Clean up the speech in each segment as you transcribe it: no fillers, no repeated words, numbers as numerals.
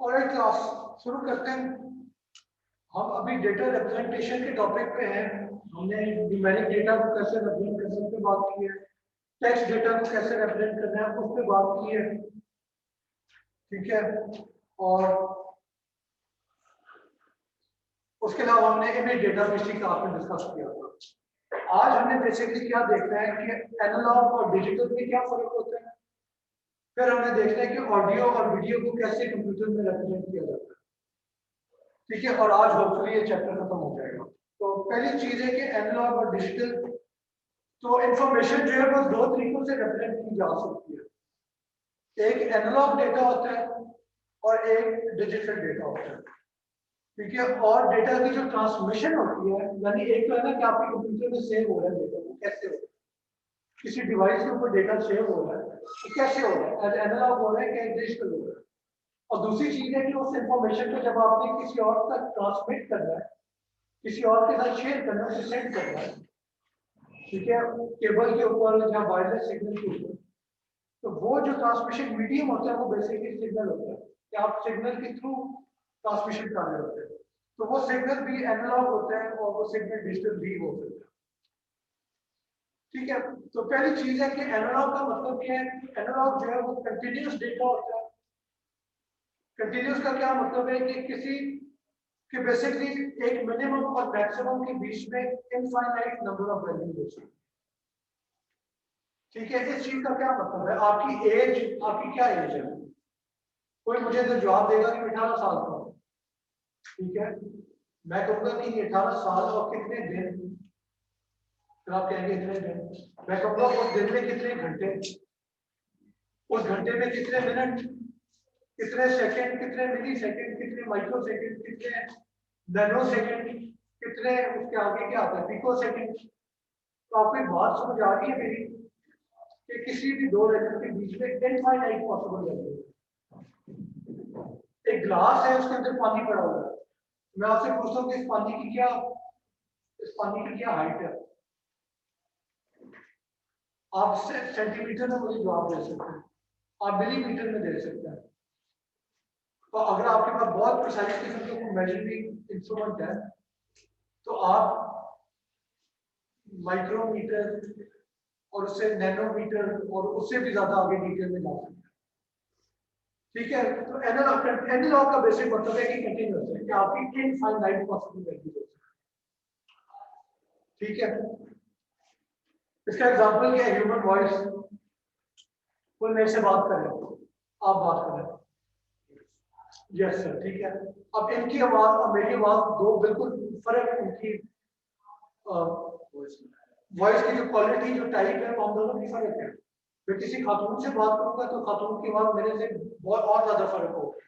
और क्लास शुरू करते हैं। हम अभी डेटा रिप्रेजेंटेशन के टॉपिक पे हैं। हमने न्यूमेरिक डेटा को कैसे रिप्रेजेंट कर सकते हैं बात की है, टेक्स्ट डेटा को कैसे रिप्रेजेंट करना है उस पर बात की है, ठीक है। और उसके अलावा हमने इमेज डेटा बेसिक क्लास में डिस्कस किया था। आज हमने बेसिकली क्या देखना है कि एनालॉग और डिजिटल में क्या फर्क होता है, फिर हमने देखना है कि ऑडियो और वीडियो को कैसे कंप्यूटर में रिप्रेजेंट किया जाता है, ठीक है। और आज होपफुली ये चैप्टर खत्म हो जाएगा। तो पहली चीज है कि एनालॉग और डिजिटल, तो इंफॉर्मेशन जो है वो दो तरीकों से रिप्रेजेंट की जा सकती है। एक एनालॉग डेटा होता है और एक डिजिटल डेटा होता है, ठीक है। और डेटा की जो ट्रांसमिशन होती है, यानी एक तो है ना कि आपके कंप्यूटर में सेव हो रहा है डेटा, वो कैसे हो रहा है, किसी डिवाइस के ऊपर डेटा सेव हो रहा है तो कैसे हो रहा है, एज एनालॉग हो रहा है क्या डिजिटल हो रहा है। और दूसरी चीज है कि उस इंफॉर्मेशन को जब आपने किसी और तक ट्रांसमिट करना है, किसी और के साथ शेयर करना है, उसे सेंड करना है, ठीक है, केबल के ऊपर या वायरलेस सिग्नल के ऊपर, तो वो जो ट्रांसमिशन मीडियम होता है वो बेसिकली सिग्नल होता है कि आप सिग्नल के थ्रू ट्रांसमिशन कर रहे होते हैं। तो वो सिग्नल भी एनालॉग होता है और वो सिग्नल डिजिटल भी हो सकता है, ठीक है। तो पहली चीज है कि एनालॉग का मतलब क्या है। एनालॉग जो है वो कंटिन्यूस डेटा होता है। कंटिन्यूस का क्या मतलब है कि किसी कि बेसिकली एक मिनिमम और मैक्सिमम के बीच में इनफाइनाइट नंबर ऑफ वैल्यूज होती है, ठीक है। इस चीज का क्या मतलब है, आपकी एज, आपकी क्या एज है, कोई मुझे तो जवाब देगा कि 18 साल का हूं, ठीक है। मैं कहूंगा कि 18 साल और कितने दिन, फिर आप कहेंगे इतने दिन। मैं कहूंगा उस दिन में कितने घंटे, उस घंटे में कितने मिनट, कितने सेकंड, कितने मिली सेकंड, कितने माइक्रो सेकंड, कितने नैनो सेकंड, कितने उसके आगे क्या आता है पिको सेकंड। तो आपको एक बात समझ आ रही है मेरी कि किसी भी दो वैल्यू के बीच में इनफाइनाइट पॉसिबल वैल्यू है। एक ग्लास है उसके अंदर पानी पड़ा हुआ है, मैं आपसे पूछता हूँ कि इस पानी की क्या हाइट है, आप सेंटीमीटर में मुझे जवाब दे सकते हैं, आप मिलीमीटर में दे सकते हैं। तो अगर आपके पास बहुत प्रिसाइज किस्म का कोई मेजरिंग इंस्ट्रूमेंट है तो आप माइक्रोमीटर और उससे नैनोमीटर और उससे भी ज्यादा आगे डिटेल में जा सकते हैं, ठीक है। तो एनालॉग का बेसिक मतलब है कि कंटिन्यूअस है, कि आपकी इनफाइनाइट पॉसिबल वैल्यू हो सकती है, ठीक है। इसका एग्जांपल क्या है, ह्यूमन वॉइस, कोई मेरे से बात कर रहे हो, आप बात कर रहे हो, यस सर, ठीक है। अब इनकी आवाज और मेरी आवाज दो बिल्कुल फर्क, उनकी वॉइस की जो क्वालिटी, जो टाइप है, हम दोनों की फर्क है। मैं किसी खातून से बात करूंगा तो खातून की आवाज मेरे से बहुत और ज्यादा फर्क होगा,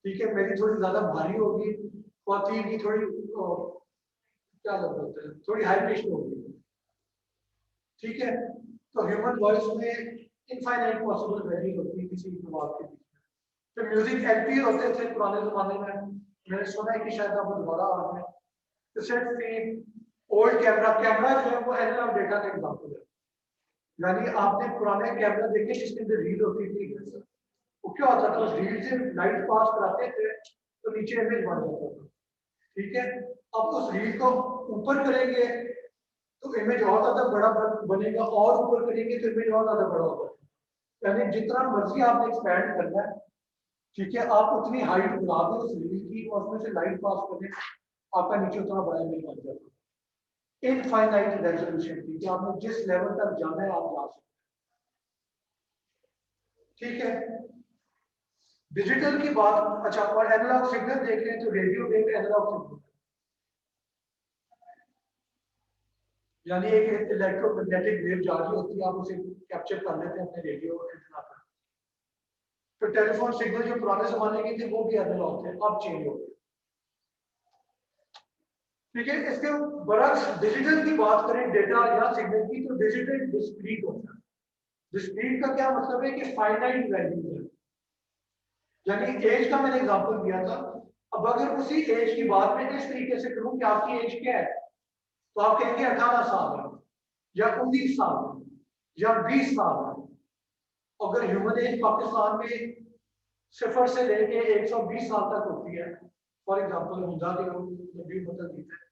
ठीक है। मेरी थोड़ी ज्यादा भारी होगी, खातून की थोड़ी क्या बोलते हैं, थोड़ी हाई पिच होगी, ठीक है। तो ह्यूमन वॉइस में इनफाइनाइट पॉसिबल वैल्यूज होती है किसी भी आवाज के बीच में। तो म्यूजिक एलपी होते थे पुराने जमाने में, मैंने सुना है कि शायद आप दोबारा आ रहे हैं। तो सिर्फ ओल्ड कैमरा, कैमरा जो है वो एनालॉग डेटा का एग्जांपल है। यानी आपने पुराने कैमरा देखे जिसके अंदर रील होती थी, वो क्या होता था, उस रील से लाइट पास कराते थे तो नीचे इमेज बन जाता था, ठीक है। अब उस रील को ऊपर करेंगे तो इमेज और ज्यादा बड़ा बनेगा, और ऊपर करेंगे तो इमेज और ज्यादा बड़ा होगा। यानी जितना मर्जी आपने एक्सपैंड करना है, ठीक है, आप उतनी हाइट बढ़ा दें उस रील की और उसमें से लाइट पास करें, आपका नीचे उतना बड़ा इमेज बन जाता है। इनफाइनाइट रेजोल्यूशन, ठीक है, आपने जिस लेवल तक जाना है आप जा सकते हैं, ठीक है। डिजिटल की बात, अच्छा, और एनालॉग सिग्नल देख रहे हैं तो रेडियो वेव एनालॉग सिग्नल, यानी एक इलेक्ट्रोमैग्नेटिक वेव जा रही होती है, आप उसे कैप्चर कर लेते हैं अपने रेडियो एंटीना पर। तो टेलीफोन सिग्नल जो पुराने जमाने के थे वो भी एनालॉग थे, अब चेंज हो गए, ठीक है। इसके बरक्स डिजिटल की बात करें, डेटा या सिग्नल की, तो डिजिटल डिस्क्रीट होता है। डिस्क्रीट का क्या मतलब है कि फाइनाइट वैल्यू है, यानी एज का मैंने एग्जांपल दिया था। अब अगर उसी एज की बात में इस तरीके से करूं कि आपकी एज क्या है, तो आप कहेंगे 18 साल है या 19 साल है या 20 साल है। अगर ह्यूमन एज पाकिस्तान में 0 से लेके 120 साल तक होती है, फॉर एग्जांपल हुंडा के लोग भी मतलब जीते हैं,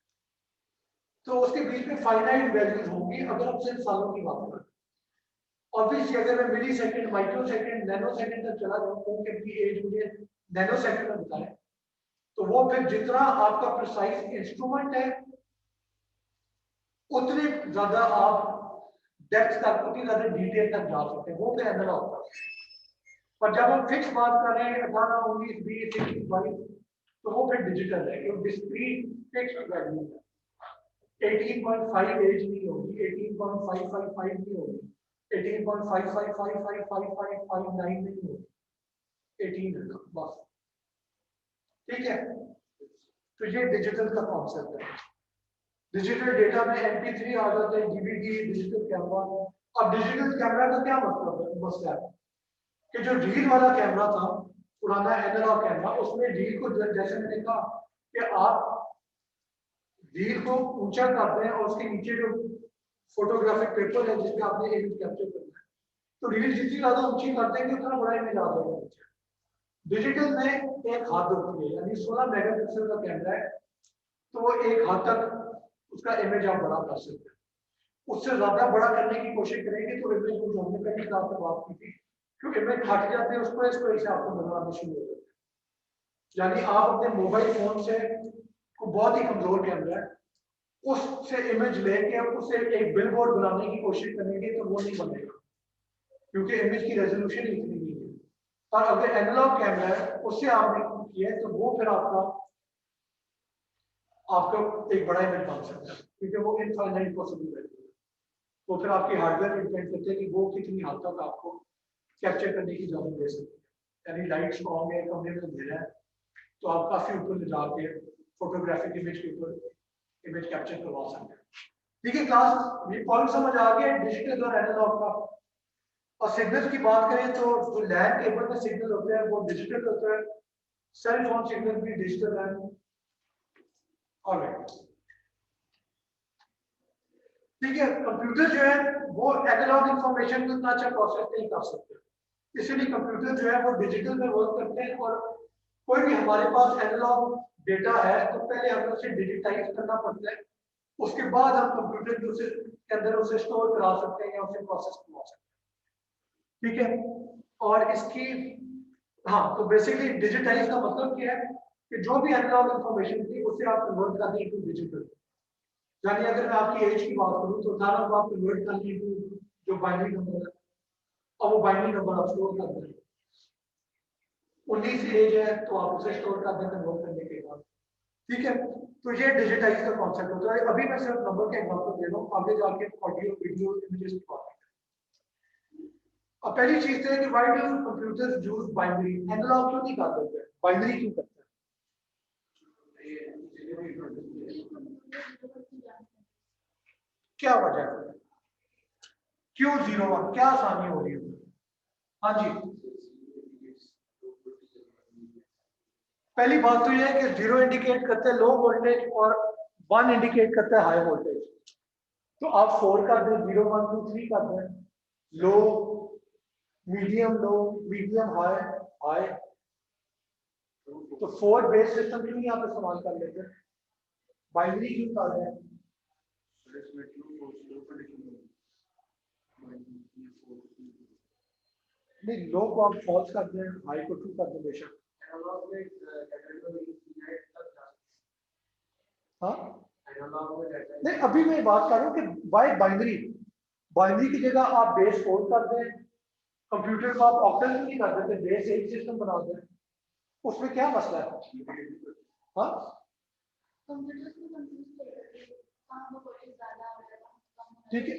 तो उसके बीच में फाइनाइट वैल्यूज होंगी अगर हम सिर्फ सालों की बात करें। ऑब्वियसली अगर मैं millisecond, microsecond, nanosecond तक चला जाऊँ, क्योंकि अपनी एज मुझे नैनो सेकेंड में बताएं, तो वो फिर जितना आपका प्रिसाइज इंस्ट्रूमेंट है उतने ज्यादा आप डेप्थ तक, उतनी ज्यादा डिटेल तक जा सकते हैं, वो फिर एनालॉग होता है। पर जब हम फिक्स बात कर रहे हैं 18, 19, 20, 21, 22, तो वो फिर डिजिटल है, क्योंकि डिस्क्रीट फिक्स्ड वैल्यू है। 18.5 एज नहीं होगी, 18.555 नहीं होगी, 18.5555559 नहीं होगी, 18 है बस। ठीक है, तो ये डिजिटल का कॉन्सेप्ट है। डिजिटल डेटा में MP3 आ जाता है, DVD, डिजिटल कैमरा। अब डिजिटल कैमरा का क्या मतलब है? मसला है कि जो रील वाला कैमरा था, पुराना एनालॉग कैमरा, उसमें रील को जैसे मैंने कहा कि आप रील को ऊंचा करते हैं और उसके नीचे जो फोटोग्राफिक पेपर है जिसमें आपने इमेज कैप्चर करना है, तो रील जितनी ज्यादा ऊंची करते हैं उतना बड़ा इमेज आ जाएगा नीचे। डिजिटल में एक हद होती है, यानी 16 मेगापिक्सल का कैमरा है, तो वो एक हद तक उसका इमेज आप बड़ा कर सकते हैं। उससे ज्यादा बड़ा करने की कोशिश करेंगे तो इमेज को, जो हमने पहली क्लास में बात की थी, क्योंकि इमेज हट जाते हैं उसको इस वजह से आपको नजर आना शुरू हो जाता है। यानी आप अपने मोबाइल फोन से को बहुत ही कमजोर कैमरा है, उससे इमेज लेके उसे एक बिलबोर्ड बनाने की कोशिश करेंगे तो वो नहीं बनेगा, क्योंकि इमेज की रेजोल्यूशन ही इतनी नहीं है। और अगर एनालॉग कैमरा है उससे आपने किया है तो वो फिर आपका एक बड़ा इमेज बन सकता है, क्योंकि वो इनफाइनाइट पॉसिबल है। तो फिर आपकी हार्डवेयर डिपेंड करते हैं कि वो कितनी हद तक आपको कैप्चर करने की इजाजत दे सकती है। यानी लाइट स्ट्रॉन्ग है, कमरे में अंधेरा है, तो आप काफी ऊपर ले जाके फोटोग्राफिक इमेज के ऊपर इमेज कैप्चर करवा सकते हैं। ठीक है क्लास, ये पॉइंट समझ आ गया डिजिटल और एनालॉग का। और सिग्नल की बात करें तो जो लैंड केबल में सिग्नल होते हैं वो डिजिटल होते हैं, सेल फोन सिग्नल भी डिजिटल है। ऑलराइट, ठीक है। कंप्यूटर जो है वो एनालॉग इंफॉर्मेशन को इतना अच्छा प्रोसेस नहीं कर सकते, इसलिए कंप्यूटर जो है वो डिजिटल में वर्क करते हैं। और कोई भी हमारे पास एनालॉग डेटा है तो पहले हमें उसे डिजिटाइज करना पड़ता है, उसके बाद हम कंप्यूटर के अंदर उसे स्टोर करा सकते हैं या उसे प्रोसेस करवा सकते हैं। ठीक है, और इसकी, हाँ, तो बेसिकली डिजिटाइज का मतलब क्या है कि जो भी एनालॉग इंफॉर्मेशन थी उसे आप कन्वर्ट कर दें इनटू डिजिटल। यानी अगर मैं आपकी एज की बात करूं तो 18 को आप कन्वर्ट कर लें इनटू जो बाइनरी नंबर है, और वो बाइनरी नंबर आप स्टोर कर दें। 19 एज है तो आप उसे स्टोर कर दें कन्वर्ट करने के बाद। ठीक है, तो ये डिजिटाइज का कॉन्सेप्ट होता है। अभी मैं सिर्फ नंबर के एग्जांपल दे रहा हूँ, आगे जाके ऑडियो, वीडियो, इमेजेस की बात करें। अब पहली चीज है कि why do computers use binary? Analog क्यों नहीं कर देते, बाइनरी क्यों करते हैं? क्या वजह है? क्यों 0 1? क्या आसानी हो रही है? हाँ जी, पहली बात तो यह है कि 0 इंडिकेट करते हैं लो वोल्टेज और 1 इंडिकेट करता है हाई वोल्टेज। तो आप 4 कर दें, 0 1 2 3 कर दें, लो, मीडियम, हाई, हाई। तो 4 बेस सिस्टम क्यों यहाँ पे इस्तेमाल कर लेते हैं, बाइनरी क्यों कर रहे हैं? नहीं, लो को आप फॉल्स कर दें, हाई को ट्रू कर दें बेशक। हाँ, नहीं, अभी मैं बात कर रहा हूँ कि बाय बाइनरी, बाइनरी की जगह आप बेस 4 कर दें, कंप्यूटर को आप ऑक्टल नहीं कर देते, बेस 8 सिस्टम बना दें, उसमें क्या मसला है? हाँ, ठीक है,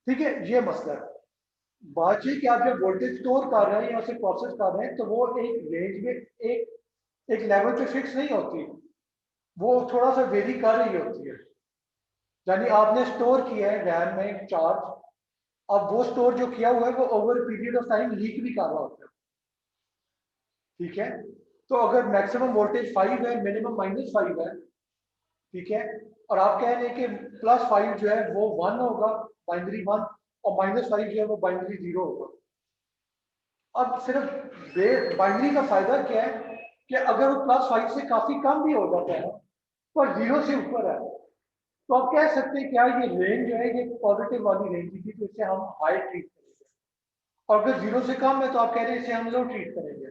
ठीक है, ये मसला है। बात ये कि आप जब वोल्टेज स्टोर कर रहे हैं या उसे प्रोसेस कर रहे हैं तो वो एक रेंज में, एक लेवल पे फिक्स नहीं होती, वो थोड़ा सा वेरी कर रही होती है। यानी आपने स्टोर किया है रैम में चार्ज, अब वो स्टोर जो किया हुआ है वो over period of time leak भी कर रहा होता है। ठीक है, तो अगर मैक्सिमम वोल्टेज 5 है, मिनिमम -5 है, ठीक है, और आप कह रहे हैं कि +5 जो है वो 1 होगा, बाइनरी 1, और -5 जो है वो बाइनरी 0 होगा। अब सिर्फ बाइनरी का फायदा क्या है कि अगर वो +5 से काफी कम भी हो जाता है पर 0 से ऊपर है तो आप कह सकते हैं क्या ये रेंज जो है ये पॉजिटिव वाली रेंज थी तो इसे हम हाई ट्रीट करेंगे, और अगर 0 से कम है तो आप कह रहे हैं इसे हम लो ट्रीट करेंगे।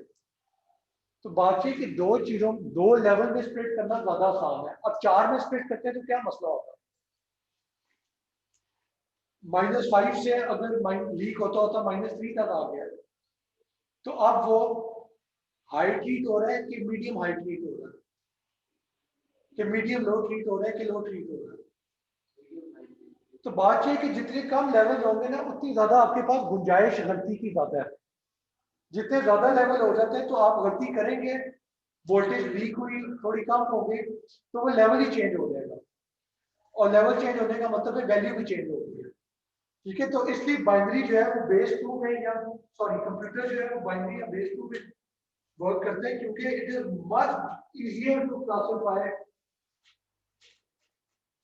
तो बात है कि दो चीजों, दो लेवल में स्प्लिट करना ज्यादा आसान है। अब 4 में स्प्लिट करते हैं तो क्या मसला होगा? -5 से अगर लीक होता -3 तक आ गया तो अब वो हाई ट्रीट हो रहा है कि मीडियम हाई ट्रीट हो रहा है, कि मीडियम लो ट्रीट हो रहा है कि लो ट्रीट हो रहा है? तो बात यह है कि जितने कम लेवल होंगे ना उतनी ज्यादा आपके पास गुंजाइश गलती की ज्यादा है। जितने ज्यादा लेवल हो जाते हैं तो आप गलती करेंगे, वोल्टेज लीक हुई थोड़ी कम हो गई तो वो लेवल ही चेंज हो जाएगा, और लेवल चेंज होने का मतलब है वैल्यू भी चेंज हो गई है। ठीक है, तो इसलिए बाइनरी जो है वो बेस 2 में या सॉरी कंप्यूटर जो है वो बाइनरी या बेस 2 में वर्क करते हैं क्योंकि it is much easier to classify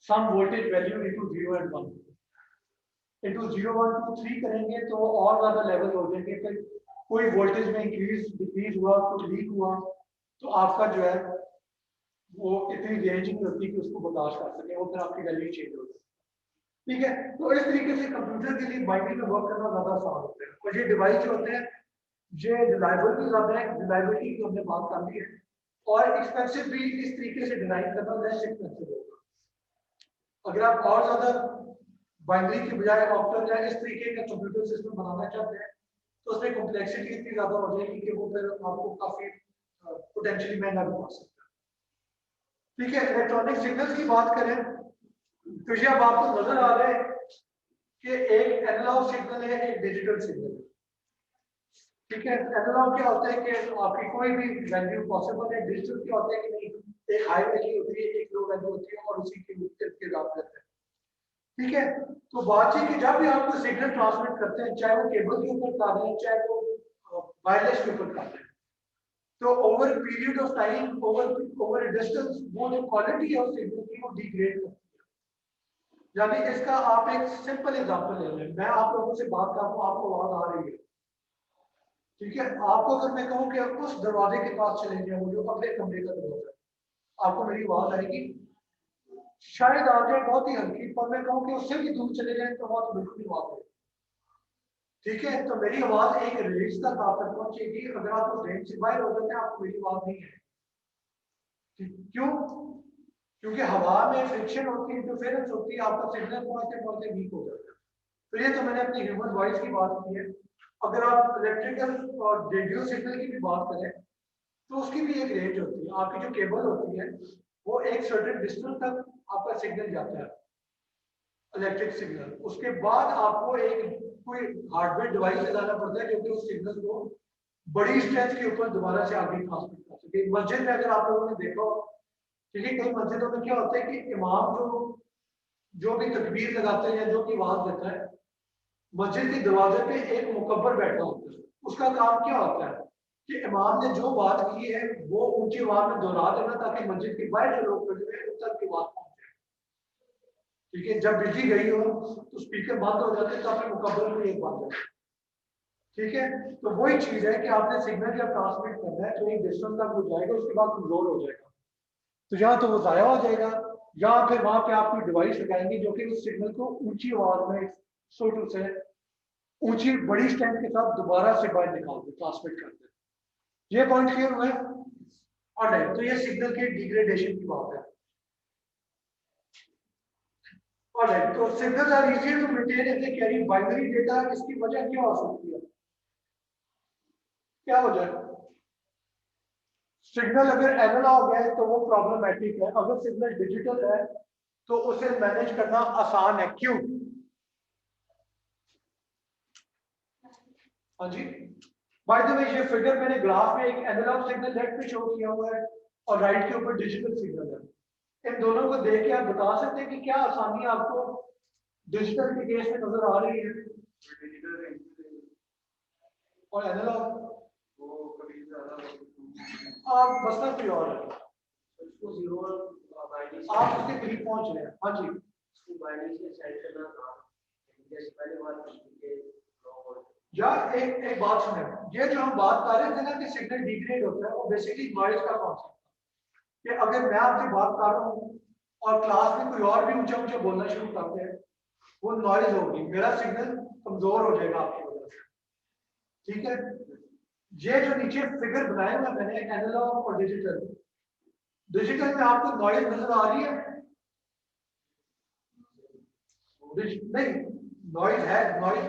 some voltage value into 0 and 1। Into 0 1 2 3 करेंगे तो और ज्यादा लेवल हो जाएंगे, फिर कोई वोल्टेज में इंक्रीज डिक्रीज हुआ, कुछ लीक हुआ तो आपका जो है वो इतनी रेंज नहीं होती कि उसको बर्दाश्त कर सके, वो फिर आपकी वैल्यू चेंज हो जाती है। ठीक है, तो इस तरीके से कंप्यूटर के लिए बाइनरी में वर्क करना ज्यादा आसान होता है, और ये डिवाइस जो होते हैं ये रिलायबल भी ज्यादा है, रिलायबिलिटी की हमने बात कर ली है, और एक्सपेंसिव भी इस तरीके से डिजाइन करना लेस एक्सपेंसिव होगा। अगर आप और ज्यादा बाइनरी के बजाय ऑक्टल या इस तरीके का कंप्यूटर सिस्टम बनाना चाहते हैं तो उसमें कॉम्प्लेक्सिटी इतनी ज्यादा हो जाएगी कि वो फिर आपको काफी पोटेंशियली महंगा भी पड़ सकता है। ठीक है, इलेक्ट्रॉनिक सिग्नल्स की बात करें तो ये अब आपको नजर आ रहा है कि एक एनालॉग सिग्नल है, एक डिजिटल सिग्नल है। ठीक है, एनालॉग क्या होता है कि आपकी कोई भी वैल्यू पॉसिबल है, डिजिटल क्या होता है कि नहीं एक हाई वैल्यू होती है एक लो वैल्यू होती है और उसी के इर्द-गिर्द करते हैं। ठीक है, तो बात है कि जब भी आप कोई सिग्नल ट्रांसमिट करते हैं चाहे वो केबल के ऊपर कर रहे हैं चाहे वो वायरलेस के ऊपर कर रहे हैं, तो over period of time over distance वो जो क्वालिटी है उस सिग्नल की वो डिग्रेड करती है। यानी इसका आप एक सिंपल एग्जांपल ले लें, मैं आप लोगों से बात कर रहा हूं, आपको आवाज आ रही है, ठीक है, आपको अगर मैं कहूं कि आप उस दरवाजे के पास चले जाए, वो जो अगले कमरे का दरवाजा है, आपको मेरी आवाज आएगी? शायद आ जाए बहुत ही हल्की, पर मैं कहूं कि उससे भी दूर चले जाए तो आवाज तो बिल्कुल नहीं आवाज आएगी। ठीक है, तो मेरी आवाज एक रेंज तक आप तक पहुंचेगी, अगर आप उस रेंज से बाहर हो जाते हैं आपको मेरी आवाज नहीं है। क्यों? क्योंकि हवा में फ्रिक्शन होती है, इंटरफेरेंस होती है, आपका सिग्नल पहुंचते पहुंचते वीक हो जाता है। तो ये तो मैंने अपनी ह्यूमन वॉइस की बात की है। अगर आप इलेक्ट्रिकल और रेडियो सिग्नल की भी बात करें तो उसकी भी एक रेंज होती है, आपकी जो केबल होती है वो एक सर्टेन डिस्टेंस तक आपका सिग्नल जाता है, इलेक्ट्रिक सिग्नल, उसके बाद आपको एक कोई हार्डवेयर डिवाइस लगाना पड़ता है जो कि उस सिग्नल को बड़ी स्ट्रेंथ के ऊपर दोबारा से आगे ट्रांसमिट कर सके। मस्जिद में अगर आप लोगों ने देखा हो, ठीक है, कई मस्जिदों में क्या होता है कि इमाम जो भी तकबीर लगाते हैं या जो भी आवाज देता है, मस्जिद के दरवाजे पे एक मुकब्बर बैठा होता है, उसका काम क्या होता है कि इमाम ने जो बात की है वो ऊंची आवाज में दोहरा देना ताकि मस्जिद के बाहर जो लोग खड़े हैं उन तक की बात पहुंचे। ठीक है, जब बिजली गई हो तो स्पीकर बंद हो जाते हैं, तो फिर मुकब्बर में एक बंद है। ठीक है, तो वही चीज है कि आपने सिग्नल जब ट्रांसमिट करना है तो एक डिस्टेंस तक हो जाएगा, उसके बाद कमजोर हो जाएगा, तो या तो वो जाया हो जाएगा या फिर वहां पे आप कोई डिवाइस लगाएंगे जो कि उस सिग्नल को ऊंची आवाज में सोटू से ऊंची बड़ी स्ट्रेंथ के साथ दोबारा से बाहर निकाल दे, ट्रांसमिट कर दे। ये पॉइंट क्लियर हुआ है? और नहीं तो ये सिग्नल के डिग्रेडेशन की बात है। और नहीं तो signals are easier to maintain if they carry binary data, इसकी वजह क्या हो सकती है? क्या वजह है? सिग्नल अगर एनालॉग है तो वो प्रॉब्लमेटिक है, अगर सिग्नल डिजिटल है तो उसे मैनेज करना आसान है। क्यों? हाँ जी, बाय द वे ये फिगर मैंने ग्राफ में एक एनालॉग सिग्नल लेफ्ट पे शो किया हुआ है और राइट के ऊपर डिजिटल सिग्नल है। इन दोनों को देख के आप बता सकते हैं कि क्या आसानी आपको डिजिटल के केस में नजर आ रही है और एनालॉग वो कभी ज्यादा आप मसला कोई और है, उसको जीरो आप उसके करीब पहुंच रहे हैं। हाँ जी, उसको बाइनरी से सेट करना था, जैसे पहले बात की कि या एक बात सुने, ये जो हम बात कर रहे थे ना कि सिग्नल डिग्रेड होता है, वो बेसिकली नॉइज का कॉन्सेप्ट है कि अगर मैं आपसे बात कर रहा हूँ और क्लास में कोई और भी ऊंचा ऊंचा बोलना शुरू करते हैं, वो नॉइज होगी, मेरा सिग्नल कमजोर हो जाएगा आपकी वजह से। ठीक है, ये जो नीचे फिगर बनाया हुआ मैंने एनालॉग और डिजिटल, डिजिटल में आपको नॉइज नजर आ रही है? नहीं, नॉइज है, नॉइज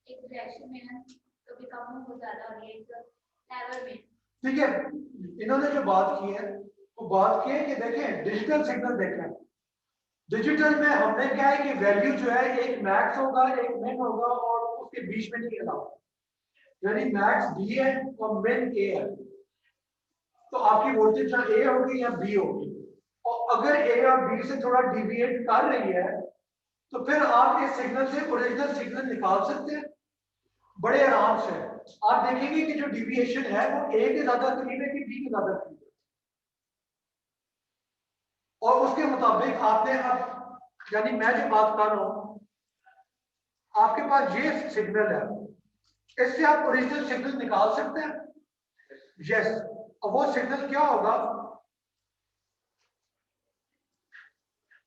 एक डायरेक्शन में है, कभी कम हो ज्यादा हो रही है, एक लेवल में। ठीक है, इन्होंने जो बात की है वो बात की है कि देखें डिजिटल सिग्नल देखें, डिजिटल में हमने क्या है कि वैल्यू जो है एक मैक्स होगा एक मिन होगा और उसके बीच में नहीं अलाउ, यानी मैक्स बी है और मिन ए है, तो आपकी वोल्टेज या ए होगी या बी होगी, और अगर ए और बी से थोड़ा डिविएट कर रही है तो फिर आप इस सिग्नल से ओरिजिनल सिग्नल निकाल सकते हैं बड़े आराम से। आप देखेंगे कि जो डिविएशन है वो ए के ज्यादा करीब है कि बी के ज्यादा करीब है, और उसके मुताबिक आपने अब, यानी मैं जो बात कर रहा हूं, आपके पास ये सिग्नल है, इससे आप ओरिजिनल सिग्नल निकाल सकते हैं। यस, और वो सिग्नल क्या होगा,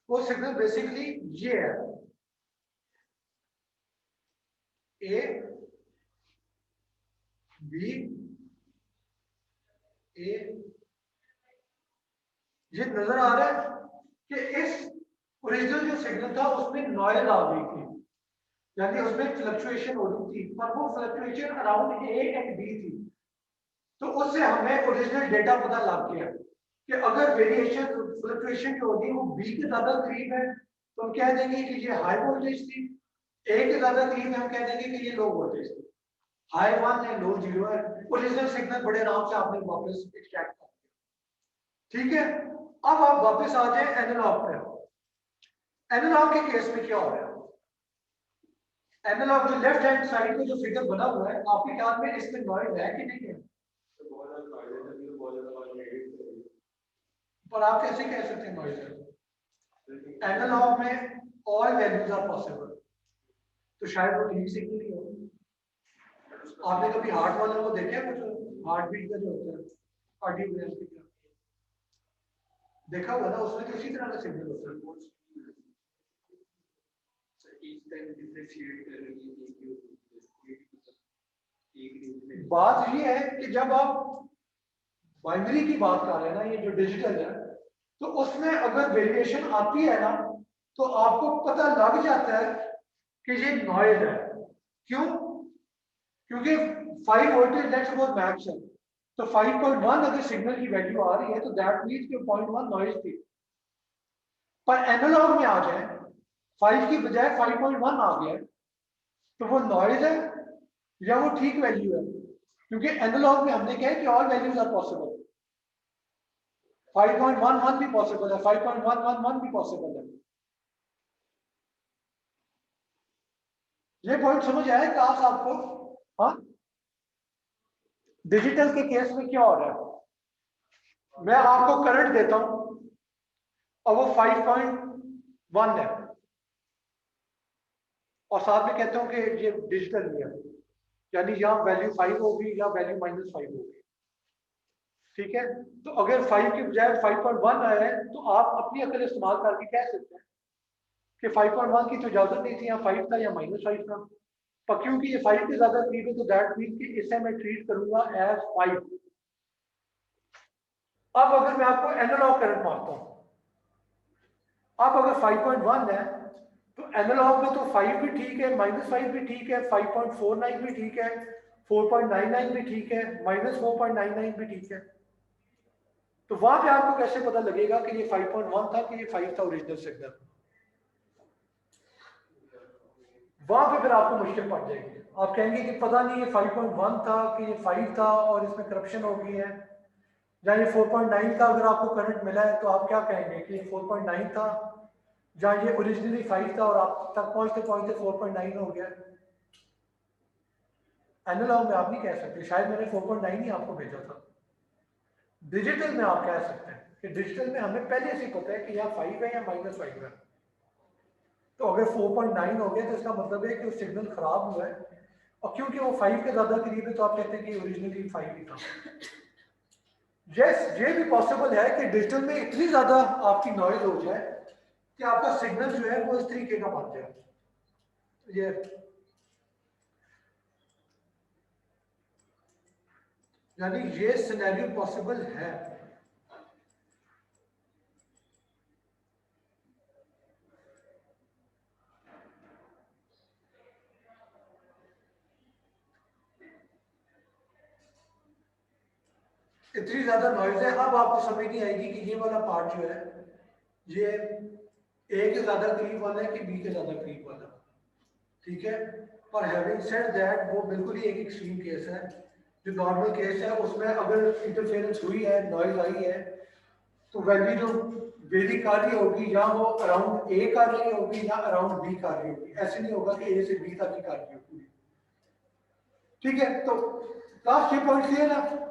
वो सिग्नल बेसिकली ये है, ए बी ए, ये नजर आ रहा है कि इस ओरिजिनल जो सिग्नल था उसमें नॉइज आ गई थी, यानी उसमें फ्लक्चुएशन हो रही थी, पर वो fluctuation around A and B थी, तो उससे हमें ओरिजिनल डेटा पता लग गया कि अगर वेरिएशन फ्लक्चुएशन जो होगी वो बी के ज्यादा करीब है तो हम कह देंगे कि ये हाई वोल्टेज थी, ए के ज्यादा करीब है हम कह देंगे कि ये लो वोल्टेज थी, हाई 1 है लो 0 है, ओरिजिनल सिग्नल बड़े आराम से आपने वापस एक्सट्रैक्ट कर दिया। ठीक है, अब आप वापस आ जाए एनालॉग पे। एनालॉग के केस में क्या हो रहा है, एनालॉग जो लेफ्ट हैंड साइड में जो फिगर बना हुआ है, आपके ख्याल में इसमें नॉइज है कि नहीं है? पर आप कैसे कह सकते हैं नॉइज है? एनालॉग में ऑल वैल्यूज आर पॉसिबल, तो शायद वो ठीक सिग्नल ही हो। आपने कभी हार्ट वालों को देखा है, कुछ हार्ट बीट का जो होता है कार्डियोग्राफी का देखा हुआ ना, उसमें तो इसी तरह का सिग्नल होता है। बात ये है कि जब आप बाइनरी की बात कर रहे हैं ना, ये जो डिजिटल है, तो उसमें अगर वेरिएशन आती है ना तो आपको पता लग जाता है कि ये नॉइज है। क्यों? क्योंकि 5 वोल्टेज लेट्स सपोज मैक्स है, तो 5.1 अगर सिग्नल की वैल्यू आ रही है तो दैट मींस कि 0.1 नॉइज थी। पर एनालॉग में आ जाए 5 की बजाय 5.1 आ गया तो वो नॉइज है या वो ठीक वैल्यू है? क्योंकि एनालॉग में हमने कहा है कि ऑल वैल्यूज आर पॉसिबल, 5.11 भी पॉसिबल है, 5.111 भी पॉसिबल है। ये पॉइंट समझ आया क्लास आपको? हाँ, डिजिटल के केस में क्या हो रहा है, मैं आपको करंट देता हूं और वो 5.1 है और साथ में कहता हूं कि ये डिजिटल नहीं है, यानी यहां वैल्यू 5 होगी या वैल्यू -5 होगी। ठीक है, तो अगर 5 की बजाय 5.1 आया है तो आप अपनी अकल इस्तेमाल करके कह सकते हैं कि 5.1 की तो इजाजत नहीं थी, या 5 था या -5 था, पर क्योंकि ये 5 के ज्यादा करीब है तो दैट मीन कि इसे मैं ट्रीट करूंगा एज 5। अब अगर मैं आपको एनालॉग करंट मारता हूं, अब अगर 5.1 है तो एनालॉग में तो 5 भी ठीक है, -5 भी ठीक है, 5.49 भी ठीक है, 4.99 भी ठीक है, -4.99 भी ठीक है। तो वहां पे आपको कैसे पता लगेगा कि ये 5.1 था कि ये 5 था ओरिजिनल सिग्नल? वहां पे फिर आपको मुश्किल पड़ जाएगी, आप कहेंगे कि पता नहीं ये 5.1 था कि ये 5 था और इसमें करप्शन हो गई है, या ये 4.9 का अगर आपको करंट मिला है तो आप क्या कहेंगे कि ये 4.9 था, या ये ओरिजिनली 5 था और आप तक पहुंचते पहुंचते 4.9 हो गया। एनालॉग में आप नहीं कह सकते, शायद मैंने 4.9 ही आपको भेजा था। डिजिटल में आप कह सकते हैं कि डिजिटल में हमें पहले से पता है कि यहाँ 5 है या -5 है। तो अगर 4.9 हो गया तो इसका मतलब है कि वो सिग्नल खराब हुआ है, और क्योंकि वो 5 के ज्यादा करीब है तो आप कहते हैं कि ओरिजिनली 5 ही था। यस, ये भी पॉसिबल है कि डिजिटल में इतनी ज्यादा आपकी नॉइज हो जाए कि आपका सिग्नल जो है वो इस तरीके का बन जाए। ये यानी ये सिनेरियो पॉसिबल है। इतनी ज्यादा नॉइज है, अब आपको समझ नहीं आएगी कि ये वाला पार्ट जो है ये ए के ज्यादा करीब वाला है कि बी के ज्यादा करीब वाला, ठीक है। पर हैविंग सेड दैट वो बिल्कुल ही एक एक्सट्रीम केस है। जो नॉर्मल केस है उसमें अगर इंटरफेरेंस हुई है, नॉइज आई है, तो वैल्यू जो वेरी कर रही होगी या वो अराउंड ए कर रही होगी या अराउंड बी कर रही होगी, ऐसे नहीं होगा कि ए से बी तक ही कर रही होगी, ठीक है। तो लास्ट ये पॉइंट क्लियर है।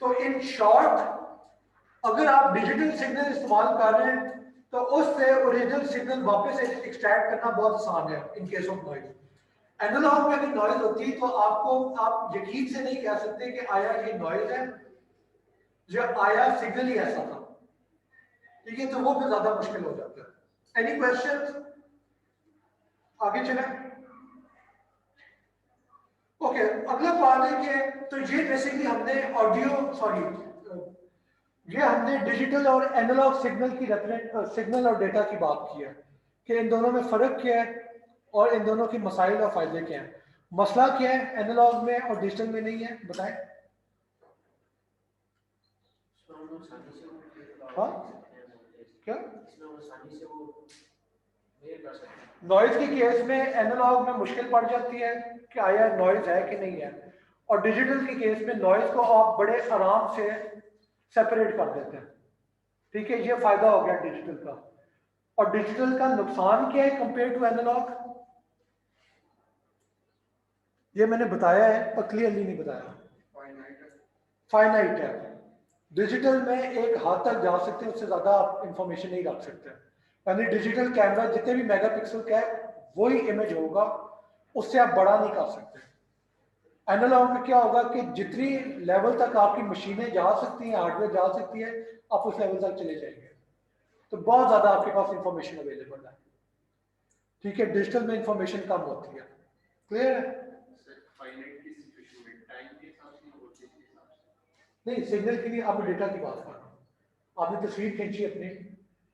तो इन शॉर्ट अगर आप डिजिटल सिग्नल इस्तेमाल कर रहे हैं तो उससे ओरिजिनल सिग्नल वापस एक्सट्रैक्ट करना बहुत आसान है in case of noise. Analog में अगर नॉइज होती है तो आपको आप यकीन से नहीं कह सकते कि आया ये नॉइज है या आया सिग्नल ही ऐसा था, ठीक है। तो वो फिर ज्यादा मुश्किल हो जाता है। Any question? आगे चलें। ओके, अगला पार्ट है कि तो ये बेसिकली हमने ऑडियो सॉरी ये हमने डिजिटल और एनालॉग सिग्नल की सिग्नल और डेटा की बात की है कि इन दोनों में फर्क क्या है और इन दोनों के मसाइल और फायदे क्या हैं। मसला क्या है एनालॉग में और डिजिटल में नहीं है, बताएं। हाँ क्या नॉइज के केस में एनालॉग में मुश्किल पड़ जाती है कि आया नॉइज है कि नहीं है, और डिजिटल के केस में नॉइज को आप बड़े आराम से सेपरेट कर देते हैं, ठीक है। ये फायदा हो गया डिजिटल का। और डिजिटल का नुकसान क्या है कंपेयर टू एनालॉग, ये मैंने बताया है पर क्लियरली नहीं बताया। फाइनाइट है। डिजिटल में एक हाथ तक जा सकते हैं, उससे ज्यादा आप इंफॉर्मेशन नहीं रख सकते। यानी डिजिटल कैमरा जितने भी मेगापिक्सल का है वही इमेज होगा, उससे आप बड़ा नहीं कर सकते। एनालॉग में क्या होगा कि जितनी लेवल तक आपकी मशीनें जा सकती हैं, हार्डवेयर जा सकती है, आप उस लेवल तक चले जाएंगे, तो बहुत ज्यादा आपके पास इंफॉर्मेशन अवेलेबल है, ठीक है। डिजिटल में इंफॉर्मेशन कम होती है, क्लियर है। नहीं, सिग्नल के लिए आप डेटा की बात कर रहे हो। आपने तस्वीर खींची अपनी,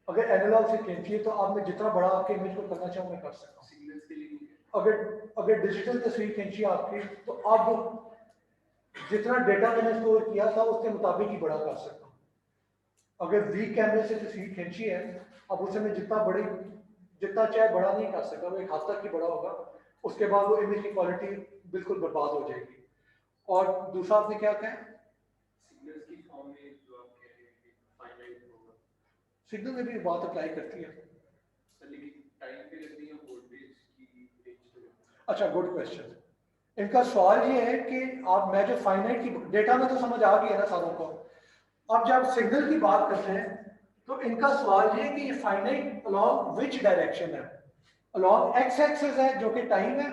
अगर एनालॉग से खींची है तो आपने जितना बड़ा आपके इमेज को करना चाहो मैं कर सकता हूँ। अगर अगर डिजिटल तस्वीर खींची आपकी तो अब जितना डेटा मैंने स्टोर किया था उसके मुताबिक ही बड़ा कर सकता हूँ। अगर वीक कैमरे से तस्वीर खींची है, अब उसे मैं जितना चाहे बड़ा नहीं कर सकता, वो एक हद तक ही बड़ा होगा, उसके बाद वो इमेज की क्वालिटी बिल्कुल बर्बाद हो जाएगी। और दूसरा आपने क्या कहा, सिग्नल में भी बात अप्लाई करती है। अच्छा, गुड क्वेश्चन। इनका सवाल ये है कि आप मैं जो फाइनाइट की डेटा में तो समझ आ गई है ना सारों को, अब जब सिग्नल की बात करते हैं तो इनका सवाल ये है कि ये फाइनाइट अलोंग विच डायरेक्शन है, अलोंग एक्स एक्सिस है जो कि टाइम है,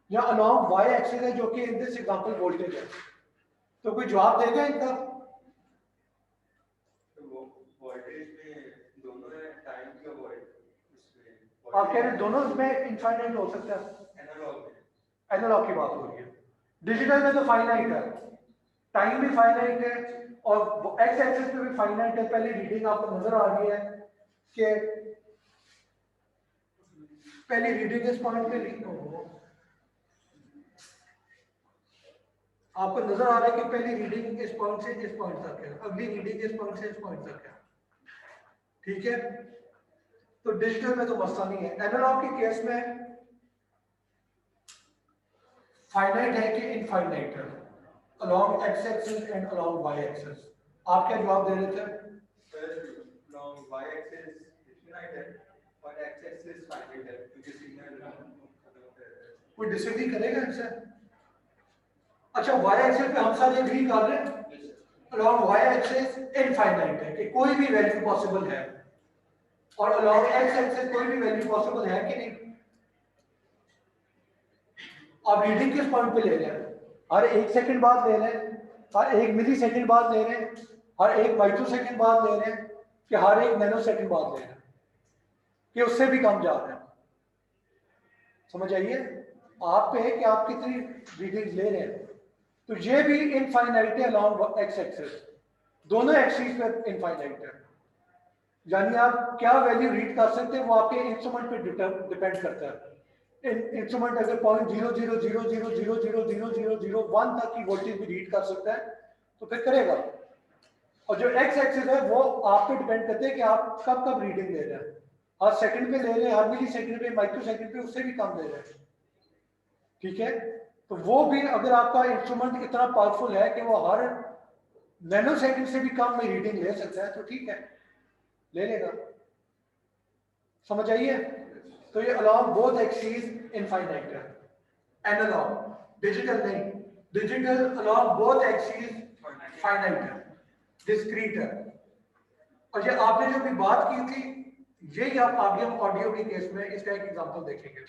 या अलोंग वाई एक्सिस है जो कि इन दिस एग्जांपल वोल्टेज है। तो कोई जवाब देगा इनका? आप कह रहे हैं दोनों में इनफाइनाइट हो सकता है, एनालॉग की बात हो रही है। डिजिटल में तो फाइनाइट है, टाइम भी फाइनाइट है और एक्स एक्सिस पे भी फाइनाइट है। पहले रीडिंग आपको नजर आ रही है कि पहली रीडिंग इस पॉइंट पे आपको नजर आ रहा है कि पहली रीडिंग इस पॉइंट से इस पॉइंट तक है, अगली रीडिंग इस पॉइंट से इस पॉइंट तक है, ठीक है। तो डिजिटल में तो मसला नहीं है। एनालॉग के केस में फाइनाइट है कि इनफाइनाइट है, along x axis and along y axis। आप क्या जवाब दे रहे थे? along y axis infinite है और x axis finite है, क्योंकि सिग्नल कोई डिसएग्री करेगा इनसे? अच्छा, y axis पे हम सारे एग्री कर रहे हैं, along y axis इनफाइनाइट है कि कोई भी वैल्यू पॉसिबल है, और अलॉन्ग एक्स एक्सिस कोई भी वैल्यू पॉसिबल है कि नहीं? आप रीडिंग किस पॉइंट पे ले रहे हैं? हर 1 सेकंड बाद ले रहे हैं, हर 1 मिली सेकंड बाद ले रहे हैं, हर 1 माइक्रो सेकंड बाद ले रहे हैं, कि हर 1 नैनो सेकंड बाद ले रहे हैं, कि उससे भी कम जा रहे हैं? समझ आइए, आप पे है कि आप कितनी रीडिंग ले रहे हैं। तो ये भी इनफाइनाइट है अलॉन्ग एक्स एक्सिस, दोनों एक्सिस पे इनफाइनाइट है। यानी आप क्या वैल्यू रीड कर सकते हैं वो आपके इंस्ट्रूमेंट पे डिपेंड करता है। इंस्ट्रूमेंट अगर 0.00000000001 तक की वोल्टेज भी रीड कर सकता है तो फिर करेगा। और जो एक्स एक्सिस है वो आप पे डिपेंड करते हैं कि आप कब कब रीडिंग ले रहे हैं, हर सेकंड पे ले रहे हैं, हर मिली सेकंड पे, माइक्रो सेकंड पे, उससे भी कम ले रहे हैं। ठीक है, तो वो भी अगर आपका इंस्ट्रूमेंट इतना पावरफुल है कि वो हर नैनो सेकंड से भी कम में रीडिंग ले सकता है तो ठीक है, ले लेगा। समझ आइए, तो ये अलॉन्ग बोथ एक्सिस इनफाइनाइट है। एनालॉग, डिजिटल नहीं, digital along both axis finite है, डिस्क्रीट है। और ये आपने जो भी बात की थी यही आप आगे हम ऑडियो के केस में इसका एक एग्जांपल देखेंगे।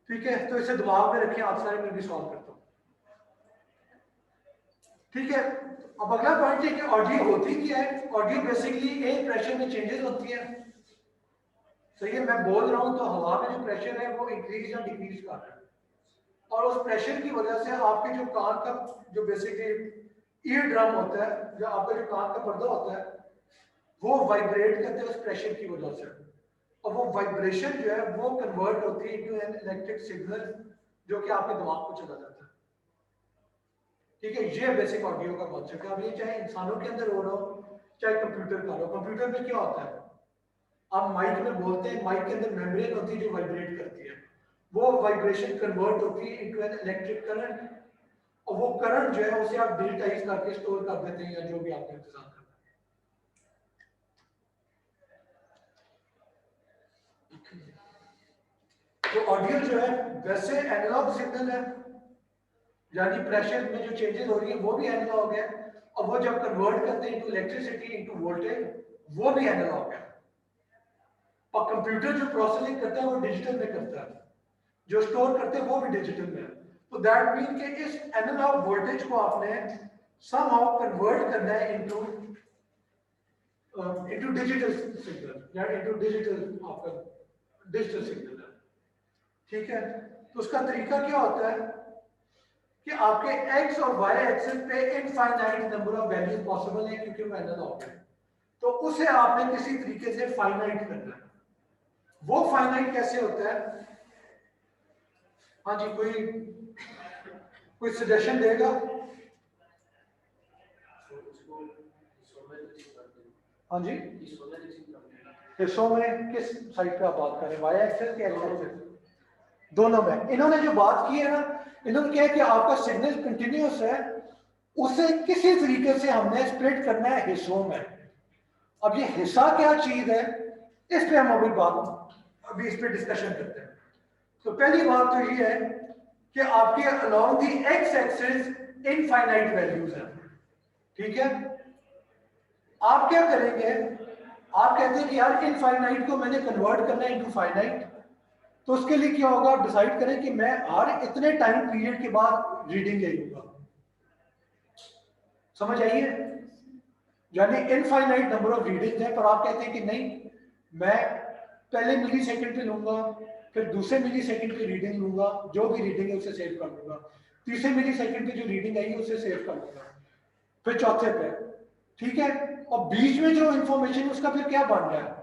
ठीक है, तो इसे दिमाग में रखिए, आप सारे मैं भी सॉल्व करता हूं। ठीक है, अब अगला पॉइंट है कि ऑडियो होती क्या है। ऑडियो बेसिकली एक प्रेशर में चेंजेस होती है। सही है, मैं बोल रहा हूं तो हवा में जो प्रेशर है वो इंक्रीज या डिक्रीज कर रहा है, और उस प्रेशर की वजह से आपके जो कान का जो बेसिकली ईयर ड्रम होता है, जो आपका जो कान का पर्दा होता है, वो वाइब्रेट करते हैं उस प्रेशर की वजह से, और वो वाइब्रेशन जो है वो कन्वर्ट होती है इनटू एन इलेक्ट्रिक सिग्नल जो कि आपके दिमाग को चला जाता है। ठीक है, ये बेसिक ऑडियो का कॉन्सेप्ट है। अब ये चाहे इंसानों के अंदर हो रहा हो चाहे कंप्यूटर का हो। कंप्यूटर में क्या होता है, आप माइक में बोलते हैं, माइक के अंदर मेम्ब्रेन होती है जो वाइब्रेट करती है, वो वाइब्रेशन कन्वर्ट होती है इनटू एन इलेक्ट्रिक करंट, और वो करंट जो है उसे आप डिजिटाइज करके स्टोर कर देते हैं या जो भी आपने इंतजाम करना है। तो ऑडियो जो है वैसे एनालॉग सिग्नल है, यानी प्रेशर में जो चेंजेस हो रही है वो भी एनालॉग है, और वो जब कन्वर्ट करते हैं इनटू इलेक्ट्रिसिटी इनटू वोल्टेज वो भी एनालॉग है। और कंप्यूटर जो प्रोसेसिंग करता है वो डिजिटल में करता है, जो स्टोर करते हैं वो भी डिजिटल में है। तो दैट मीन कि इस एनालॉग वोल्टेज को आपने समहाउ कन्वर्ट करना है इनटू डिजिटल सिग्नल या इनटू डिजिटल आपका डिजिटल सिग्नल है। ठीक है, तो उसका तरीका क्या होता है कि आपके एक्स और वाई एक्सिस पे infinite number of values possible है क्योंकि वो एनालॉग है, तो उसे आपने किसी तरीके से फाइनाइट करना है। वो फाइनाइट कैसे होता है? हाँ जी, कोई सजेशन देगा? हाँ जी, हिस्सों में किस साइड पे आप बात करें, वाई एक्सिस या एक्स एक्सिस? दोनों में। इन्होंने जो बात की है ना, इन्होंने कहा कि आपका सिग्नल कंटिन्यूअस है, उसे किसी तरीके से हमने स्प्लिट करना है हिस्सों में। अब ये हिस्सा क्या चीज है, इस पे हम अभी इस पे डिस्कशन करते हैं। तो पहली बात तो ये है कि आपके along the x axis infinite values हैं। ठीक है, आप क्या करेंगे, आप कहते हैं कि यार इनफाइनाइट को मैंने कन्वर्ट करना है इनटू फाइनाइट, तो उसके लिए क्या होगा, आप डिसाइड करें कि मैं हर इतने टाइम पीरियड के बाद रीडिंग ले लूंगा। समझ आइए, यानी इनफाइनाइट नंबर ऑफ रीडिंग है, पर आप कहते हैं कि नहीं, मैं पहले मिली सेकेंड पे लूंगा, फिर दूसरे मिली सेकेंड पे रीडिंग लूंगा, जो भी रीडिंग है उसे सेव कर लूंगा, तीसरे मिली सेकेंड पे जो रीडिंग आई उसे सेव कर लूंगा, फिर चौथे पे। ठीक है, और बीच में जो इंफॉर्मेशन उसका फिर क्या बन रहा है,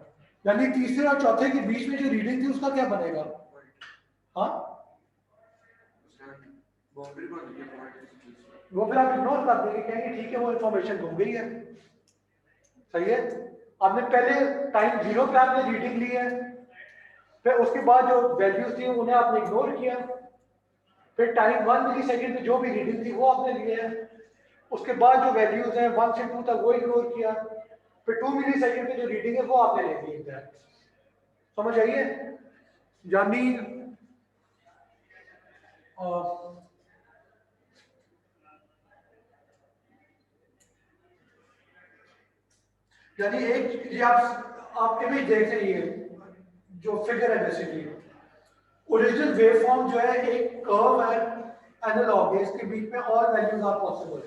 यानी तीसरे और चौथे के बीच में जो रीडिंग थी उसका क्या बनेगा? हाँ, वो फिर आप इग्नोर कर देंगे, कहेंगे ठीक है वो इंफॉर्मेशन घूम गई है। सही है, आपने पहले टाइम 0 पे आपने रीडिंग ली है, फिर उसके बाद जो वैल्यूज थी उन्हें आपने इग्नोर किया, फिर टाइम 1 मिली सेकेंड पे जो भी रीडिंग थी वो आपने लिए है, उसके बाद जो वैल्यूज हैं 1 से 2 तक वो इग्नोर किया, फिर 2 मिली सेकेंड पे जो रीडिंग है वो आपने ले ली है। समझ आइए, यानी यानी एक ये आप आप इमेज देख रहे हैं, ये जो फिगर है बेसिकली ओरिजिनल वेव फॉर्म जो है एक कर्व है, एनालॉग है, इसके बीच में ऑल वैल्यूज आर पॉसिबल।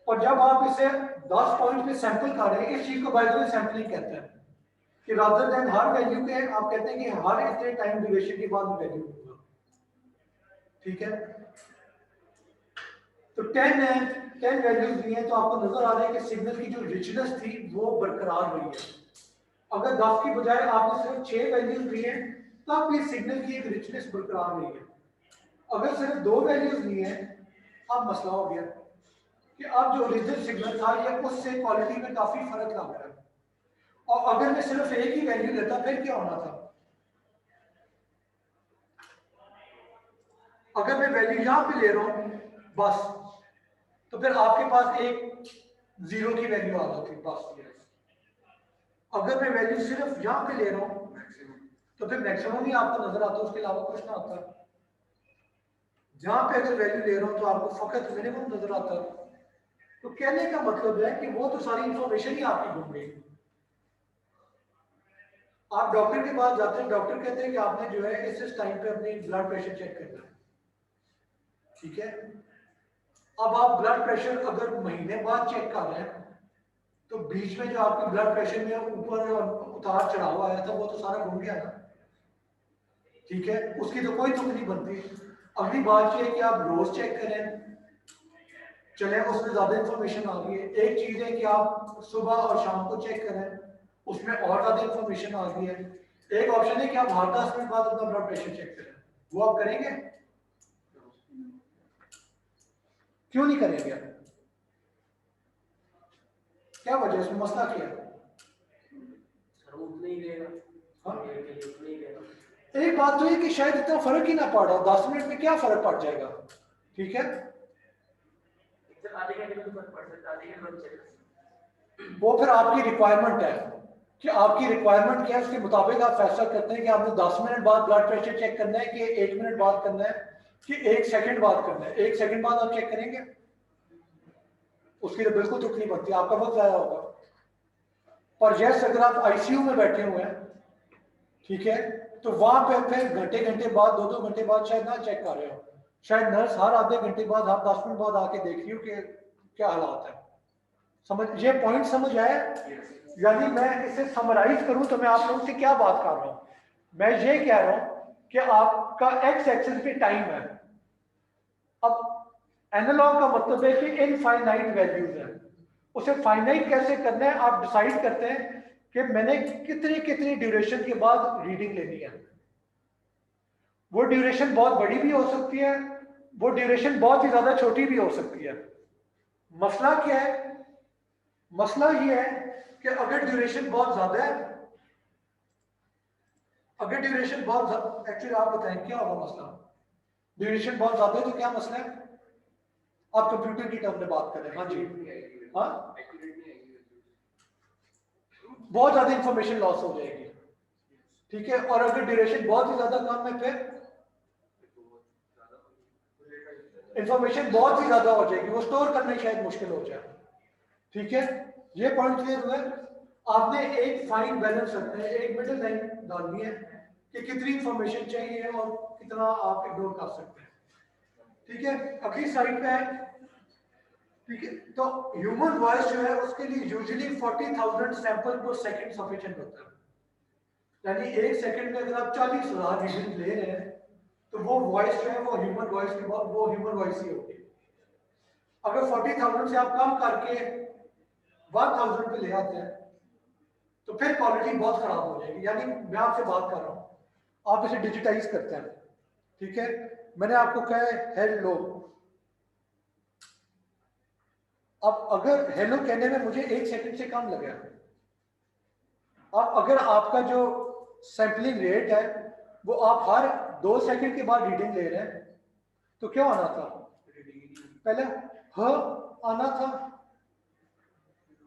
और जब आप इसे 10 पॉइंट पे सैंपल कर रहे हैं, इस चीज को बाय द वे सैंपलिंग कहते हैं कि रादर देन हर वैल्यू के आप कहते हैं कि हर इतने टाइम ड्यूरेशन के बाद वैल्यू होगा। ठीक है, तो 10 वैल्यूज दी हैं, तो आपको नजर आ रहा है कि सिग्नल की जो रिचनेस थी वो बरकरार हुई है। अगर 10 की बजाय आपने सिर्फ 6 वैल्यूज दी हैं, तब भी सिग्नल की एक रिचनेस बरकरार हुई है। अगर सिर्फ 2 वैल्यूज दी हैं, अब मसला हो गया कि अब जो ओरिजिनल सिग्नल था ये उससे क्वालिटी में काफी फर्क लग रहा है। और अगर मैं सिर्फ एक ही वैल्यू लेता फिर क्या होना था? अगर मैं वैल्यू यहां पे ले रहा हूं बस, तो फिर आपके पास एक 0 की वैल्यू आ जाती बस। अगर मैं वैल्यू सिर्फ यहां पे ले रहा हूं तो फिर मैक्सिमम ही आपको नजर आता है, उसके अलावा कुछ ना आता। जहां पे अगर वैल्यू ले रहा हूं तो आपको फकत मिनिमम नजर आता है। तो कहने का मतलब है कि वो तो सारी इंफॉर्मेशन ही आपकी घूम गई। आप डॉक्टर के पास जाते हैं, डॉक्टर कहते हैं कि आपने जो है इस टाइम पे अपनी ब्लड प्रेशर चेक करना है। ठीक है, अब आप ब्लड प्रेशर अगर महीने बाद चेक कर रहे हैं तो बीच में जो आपके ब्लड प्रेशर में ऊपर और उतार चढ़ाव आया था वो तो सारा घूम गया ना। ठीक है, उसकी तो कोई तुक नहीं बनती। अगली बात यह है कि आप रोज चेक करें, चले उसमें ज्यादा इंफॉर्मेशन आ गई है। एक चीज है कि आप सुबह और शाम को चेक करें, उसमें और ज्यादा इंफॉर्मेशन आ गई है। एक ऑप्शन है कि आप हर 10 मिनट बाद अपना ब्लड प्रेशर चेक करें, वो आप करेंगे? क्यों नहीं करेंगे आप? क्या वजह, इसमें मसला क्या है? हाँ? एक बात तो है कि शायद इतना फर्क ही ना पड़ रहा, 10 मिनट में क्या फर्क पड़ जाएगा। ठीक है, वो फिर आपकी रिक्वायरमेंट है कि आपकी रिक्वायरमेंट क्या है, उसके मुताबिक आप फैसला करते हैं कि आपने 10 मिनट बाद ब्लड प्रेशर चेक करना है कि 1 मिनट बाद करना है कि 1 सेकंड बाद करना है। 1 सेकंड बाद आप चेक करेंगे, उसकी तो बिल्कुल तुक नहीं बनती, आपका वक्त ज़ाया होगा। पर जैसे अगर आप आईसीयू में बैठे हुए हैं, ठीक है, तो वहां पे फिर घंटे घंटे बाद 2-2 घंटे बाद शायद ना चेक कर रहे हो, शायद नर्स हर आधे घंटे बाद, हर 10 मिनट बाद आके देख रही हो कि क्या हालात है। समझ, ये पॉइंट समझ आया? यानी मैं इसे समराइज करूं तो मैं आप लोगों से क्या बात कर रहा हूं? मैं ये कह रहा हूं कि आपका एक्स एक्सिस पे टाइम है। अब एनालॉग का मतलब है कि इनफाइनाइट वैल्यूज है, उसे फाइनाइट कैसे करना है आप डिसाइड करते हैं कि मैंने कितनी कितनी ड्यूरेशन के बाद रीडिंग लेनी है। वो ड्यूरेशन बहुत बड़ी भी हो सकती है, वो ड्यूरेशन बहुत ही ज्यादा छोटी भी हो सकती है। मसला क्या है? मसला ये है कि अगर ड्यूरेशन बहुत ज्यादा है, अगर ड्यूरेशन बहुत, एक्चुअली आप बताएं क्या होगा मसला? ड्यूरेशन बहुत ज्यादा है तो क्या मसला है? आप कंप्यूटर की टर्म में बात कर रहे हैं। हाँ जी, हाँ, बहुत ज्यादा इंफॉर्मेशन लॉस हो जाएगी। ठीक है, और अगर ड्यूरेशन बहुत ही ज्यादा कम है फिर इंफॉर्मेशन बहुत ही ज्यादा हो जाएगी, वो स्टोर करना शायद मुश्किल हो जाए। ठीक है, ये पॉइंट क्लियर हुआ? आपने एक फाइन बैलेंस रखना है, एक मिडिल लाइन डालनी है कि कितनी इंफॉर्मेशन चाहिए और कितना आप इग्नोर कर सकते हैं। ठीक है, अगली साइड पे है। ठीक है, तो ह्यूमन वॉइस जो है उसके लिए यूजुअली 40,000 सैंपल पर सेकंड सफिशिएंट होता है। यानी 1 सेकंड में अगर आप 40,000 रीडिंग ले रहे हैं तो वो वॉइस जो है वो ह्यूमन वॉइस के बाद वो ह्यूमन वॉइस ही होगी। अगर 40,000 से आप कम करके 1,000 पे ले आते हैं तो फिर क्वालिटी बहुत खराब हो जाएगी। यानी मैं आपसे बात कर रहा हूँ, आप इसे डिजिटाइज करते हैं। ठीक है, मैंने आपको कहा है हेलो, अब अगर हेलो कहने में मुझे 1 सेकंड से कम लगा, अब अगर आपका जो सैंपलिंग रेट है वो आप हर 2 सेकंड के बाद रीडिंग ले रहे हैं तो क्या आना था? पहले ह आना था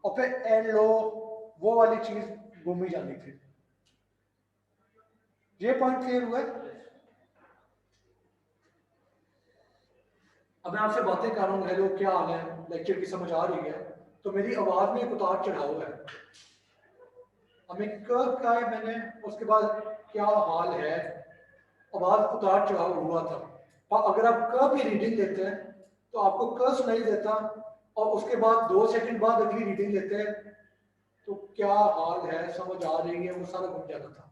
और फिर एलो, वो वाली चीज घूमी जानी थी। ये पॉइंट क्लियर हुआ? अब मैं आपसे बातें कर रहा हूँ, हेलो क्या हाल है, लेक्चर की समझ आ रही है, तो मेरी आवाज में एक उतार चढ़ाव है। हमें कर्व का है मैंने, उसके बाद क्या हाल है, आवाज उतार चढ़ाव हुआ था। और अगर आप कर्व की रीडिंग लेते हैं तो आपको कर्व सुनाई देता, और उसके बाद 2 सेकंड बाद अगली रीडिंग लेते हैं तो क्या हाल है, समझ आ रही है, वो सारा घूम जाता था।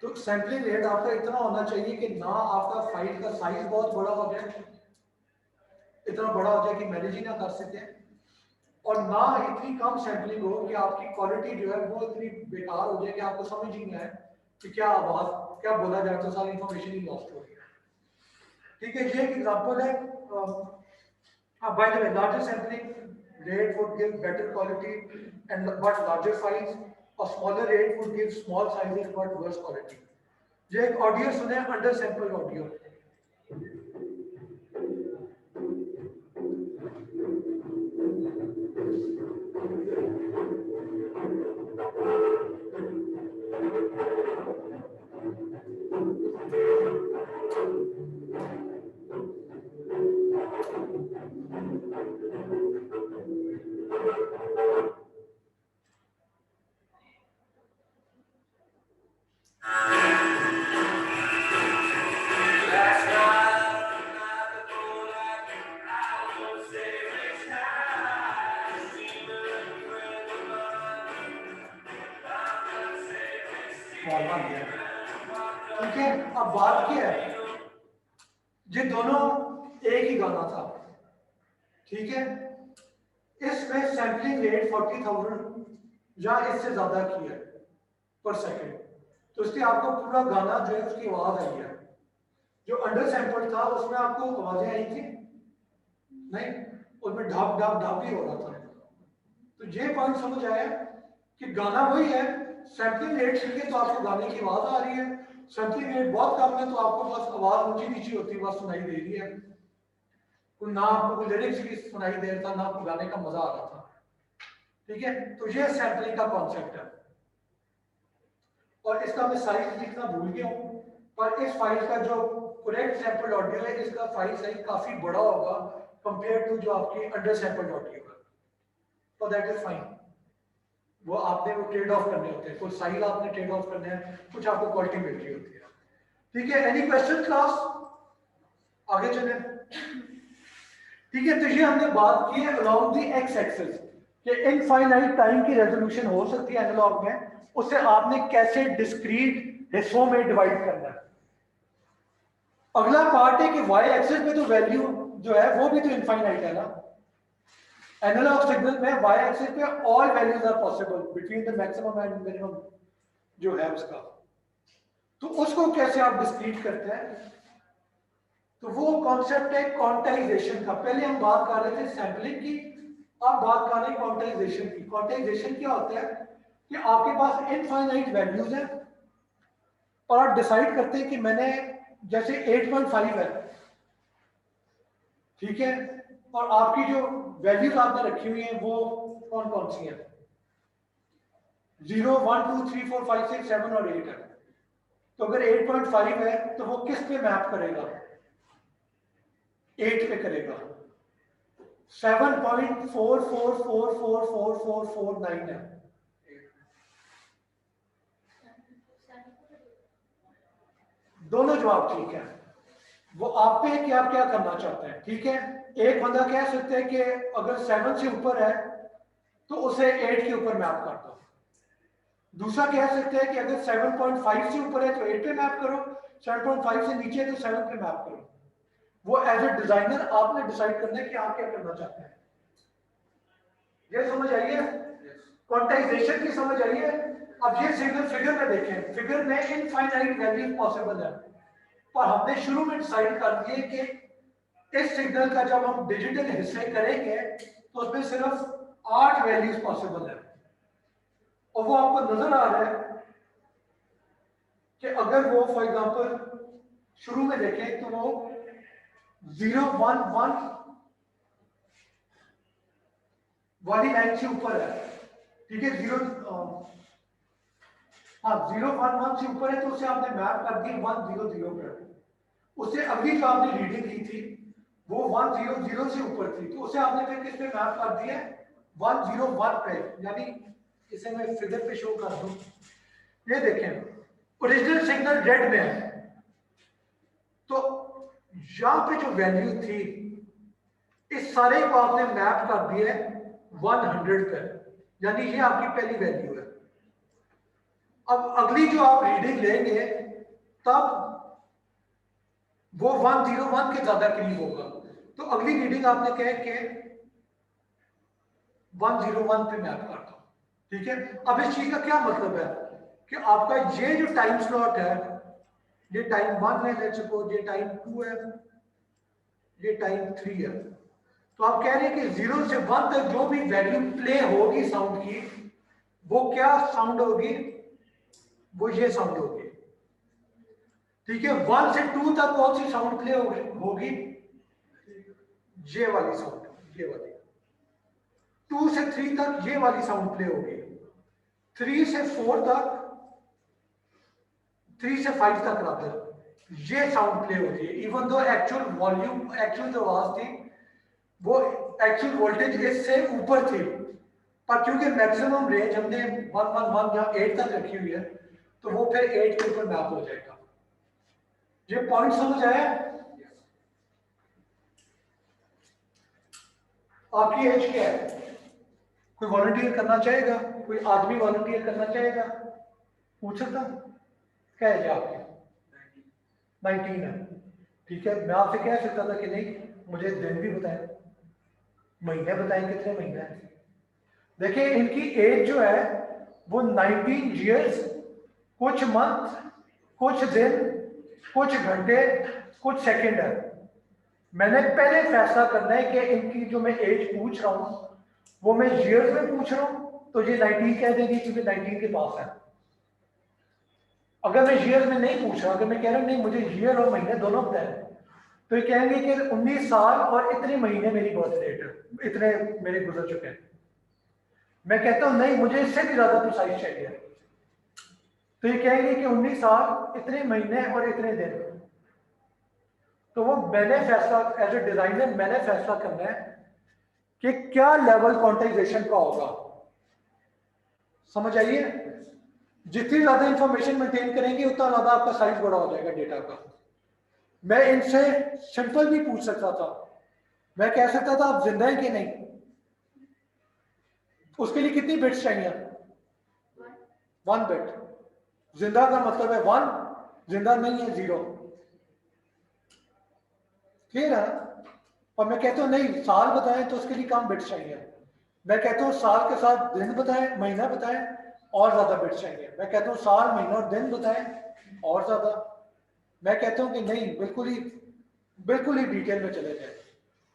तो सैंपलिंग रेट आपका इतना होना चाहिए कि ना आपका फाइल का साइज बहुत बड़ा हो जाए, इतना बड़ा हो जाए कि मैनेज ही ना कर सके, और ना इतनी कम सैंपलिंग हो कि आपकी क्वालिटी जो है वो इतनी बेकार हो जाए कि आपको समझ ही नहीं आए कि क्या आवाज क्या बोला जाए, तो सारी इंफॉर्मेशन ही लॉस्ट हो रही है। ठीक है, ये एक एग्जांपल है। By the way, larger sampling rate would give better quality and but larger size, और smaller rate would give small sizes but worse quality. ये एक ऑडियो सुने, अंडर सैंपल ऑडियो। ठीक है, अब बात क्या है, ये दोनों एक ही गाना था, ठीक है, इसमें सैंपलिंग रेट 40,000 या इससे ज्यादा की है पर सेकंड, तो इसलिए आपको पूरा गाना जो है उसकी आवाज आई है। जो अंडर सैंपल था उसमें आपको आवाजें आई थी नहीं, उसमें ढाप ढाप ढाप ही हो रहा था। तो ये पॉइंट समझ आया कि गाना वही है, सैंपलिंग रेट ठीक है तो आपको गाने की आवाज आ रही है, सैंपलिंग रेट बहुत कम है तो आपको बस आवाज ऊंची नीची होती है, बस सुनाई दे रही है, कोई ना आपको कोई लिरिक्स की सुनाई दे रहा था ना आपको गाने का मजा आ रहा था। ठीक है, तो ये सैंपलिंग का कॉन्सेप्ट है, और इसका मैं साइज लिखना भूल गया हूं, पर इस फाइल का जो करेक्ट सैंपल ऑडियो है इसका फाइल साइज काफी बड़ा होगा कंपेयर टू जो आपकी अंडर सैंपल ऑडियो है, तो दैट इज फाइन। वो आपने वो ट्रेड ऑफ करने होते हैं, कुछ साइज आपने ट्रेड ऑफ करने हैं, कुछ आपको क्वालिटी मिल रही होती है। ठीक है, एनी क्वेश्चन क्लास, आगे चले। ठीक है, तो ये हमने बात की है अलोंग द एक्स एक्सिस कि इनफाइनाइट टाइम की रेजोल्यूशन हो सकती है एनालॉग में, उससे आपने कैसे डिस्क्रीट हिस्सों में डिवाइड करना है। अगला पार्ट है कि वाई एक्सिस में तो वैल्यू जो है वो भी तो इनफाइनाइट है ना, एनालॉग सिग्नल में वाई एक्सिस पे all values are possible between the maximum and minimum जो है उसका, तो उसको कैसे आप डिस्क्रीट करते हैं, तो वो कॉन्सेप्ट है क्वांटाइजेशन का। पहले हम बात कर रहे थे सैंपलिंग की, अब बात कर रहे हैं क्वांटाइजेशन की। क्वांटाइजेशन क्या होता है कि आपके पास इनफाइनाइट वैल्यूज हैं और आप डिसाइड करते हैं कि मैंने जैसे 8.5 है, ठीक है, और आपकी जो वैल्यूज आपने रखी हुई हैं वो कौन कौन सी हैं, 0 1 2 3 4 5 6 7 और 8 है। तो अगर 8.5 है तो वो किस पे मैप करेगा, 8 पे करेगा। 7.44444449 है। दोनों जवाब ठीक है, वो आप पे है कि आप क्या करना चाहते हैं। ठीक है, एक बंदा कह सकते हैं कि अगर 7 से ऊपर है तो उसे 8 के ऊपर मैप कर दो, दूसरा कह सकते हैं कि अगर 7.5 से ऊपर है तो 8 पे मैप करो, 7.5 से नीचे है तो 7 पे मैप करो। वो एज ए डिजाइनर आपने डिसाइड करना है कि आप क्या करना चाहते हैं। ये समझ आइए, क्वांटाइजेशन की समझ आइए। अब ये सिग्नल फिगर में देखें, फिगर में इनफाइनाइट वैल्यूज पॉसिबल है, पर हमने शुरू में डिसाइड कर दिए कि इस सिग्नल का जब हम डिजिटल हिस्से करेंगे तो उसमें सिर्फ 8 वैल्यूज पॉसिबल है, और वो आपको नजर आ रहा है कि अगर वो फॉर एग्जांपल शुरू में देखें तो वो 0 1 1 वाली लाइन से ऊपर है। ठीक है, 0 0 1 1 से ऊपर है तो उसे आपने मैप कर दिया 1 0 0 पर। उससे अगली जो आपने रीडिंग ली थी वो 1 0 0 से ऊपर थी, तो उसे आपने फिर किस पे मैप कर दिया 1 0 1 पे, यानी इसे मैं फिगर पे शो कर दूं। ये देखें ओरिजिनल सिग्नल रेड में है, तो यहां पे जो वैल्यू थी इस सारे को आपने मैप कर दिया है 100 पे, यानी ये आपकी पहली वैल्यू है। अब अगली जो आप रीडिंग लेंगे तब वो 101 के ज्यादा करीब होगा, तो अगली रीडिंग आपने कह के 101 पे मैप कर दो। ठीक है, अब इस चीज का क्या मतलब है कि आपका ये जो टाइम स्लॉट है, ये टाइम 1 है, लेट्स सपोज ये टाइम 2 है, ये टाइम 3 है, तो आप कह रहे हैं कि 0 से 1 तक जो भी वैल्यू प्ले होगी साउंड की, वो क्या साउंड होगी, वो ये साउंड होगी। ठीक है, 1 से 2 तक कौन सी साउंड प्ले होगी, ये वाली साउंड, ये वाली। 2 से 3 तक ये वाली साउंड प्ले होगी। 3 से 4 तक, 3 से 5 तक रादर ये साउंड प्ले होगी, even though actual volume, actual जो आवाज थी वो एक्चुअल वोल्टेज इससे ऊपर थी, पर क्योंकि मैक्सिमम रेंज हमने 111 या 8 तक रखी हुई है, तो वो फिर 8 के ऊपर मैप हो जाएगा। ये पॉइंट समझ आया? आपकी एज क्या है? कोई वॉलंटियर करना चाहेगा? कोई आदमी वॉलंटियर करना चाहेगा? पूछ सकता? क्या है आपकी? 19 है। ठीक है, मैं आपसे कह सकता था कि नहीं मुझे दिन भी बताएं, महीने बताएं, कितने महीने हैं। देखिए इनकी एज जो है वो 19 ईयर्स, कुछ मंथ, कुछ दिन, कुछ घंटे, कुछ सेकंड है। मैंने पहले फैसला करना है कि इनकी जो मैं एज पूछ रहा हूं वो मैं ईयर्स में पूछ रहा हूं, तो ये 19 कह देगी क्योंकि 19 के पास है। अगर मैं ईयर में नहीं पूछ रहा, अगर मैं कह रहा हूं नहीं मुझे ईयर और महीने दोनों बताएं, तो ये कहेंगे कि 19 साल और इतने महीने मेरी बर्थ डेट है, इतने मेरे गुजर चुके हैं। मैं कहता हूं नहीं मुझे इससे भी ज्यादा प्रिसाइज चाहिए, तो ये कहेंगे कि 19 साल, इतने महीने और इतने दिन। तो वो मैंने फैसला, एज ए डिजाइनर मैंने फैसला करना है कि क्या लेवल क्वांटाइजेशन का होगा। समझ आइए? जितनी ज्यादा इंफॉर्मेशन मेंटेन करेंगे उतना ज्यादा आपका साइज बड़ा हो जाएगा डेटा का। मैं इनसे सिंपल भी पूछ सकता था, मैं कह सकता था आप जिंदा हैं कि नहीं, उसके लिए कितनी बिट्स चाहिए? 1 बिट। जिंदा का मतलब है 1, जिंदा नहीं है 0। क्लियर है? और मैं कहता हूं नहीं साल बताएं तो उसके लिए कम बिट्स चाहिए। मैं कहता हूं साल के साथ दिन बताएं, महीना बताएं, और ज्यादा बिट्स चाहिए। मैं कहता हूं साल, महीना और दिन बताएं, और ज्यादा। मैं कहता हूं कि नहीं बिल्कुल ही डिटेल में चले जाए,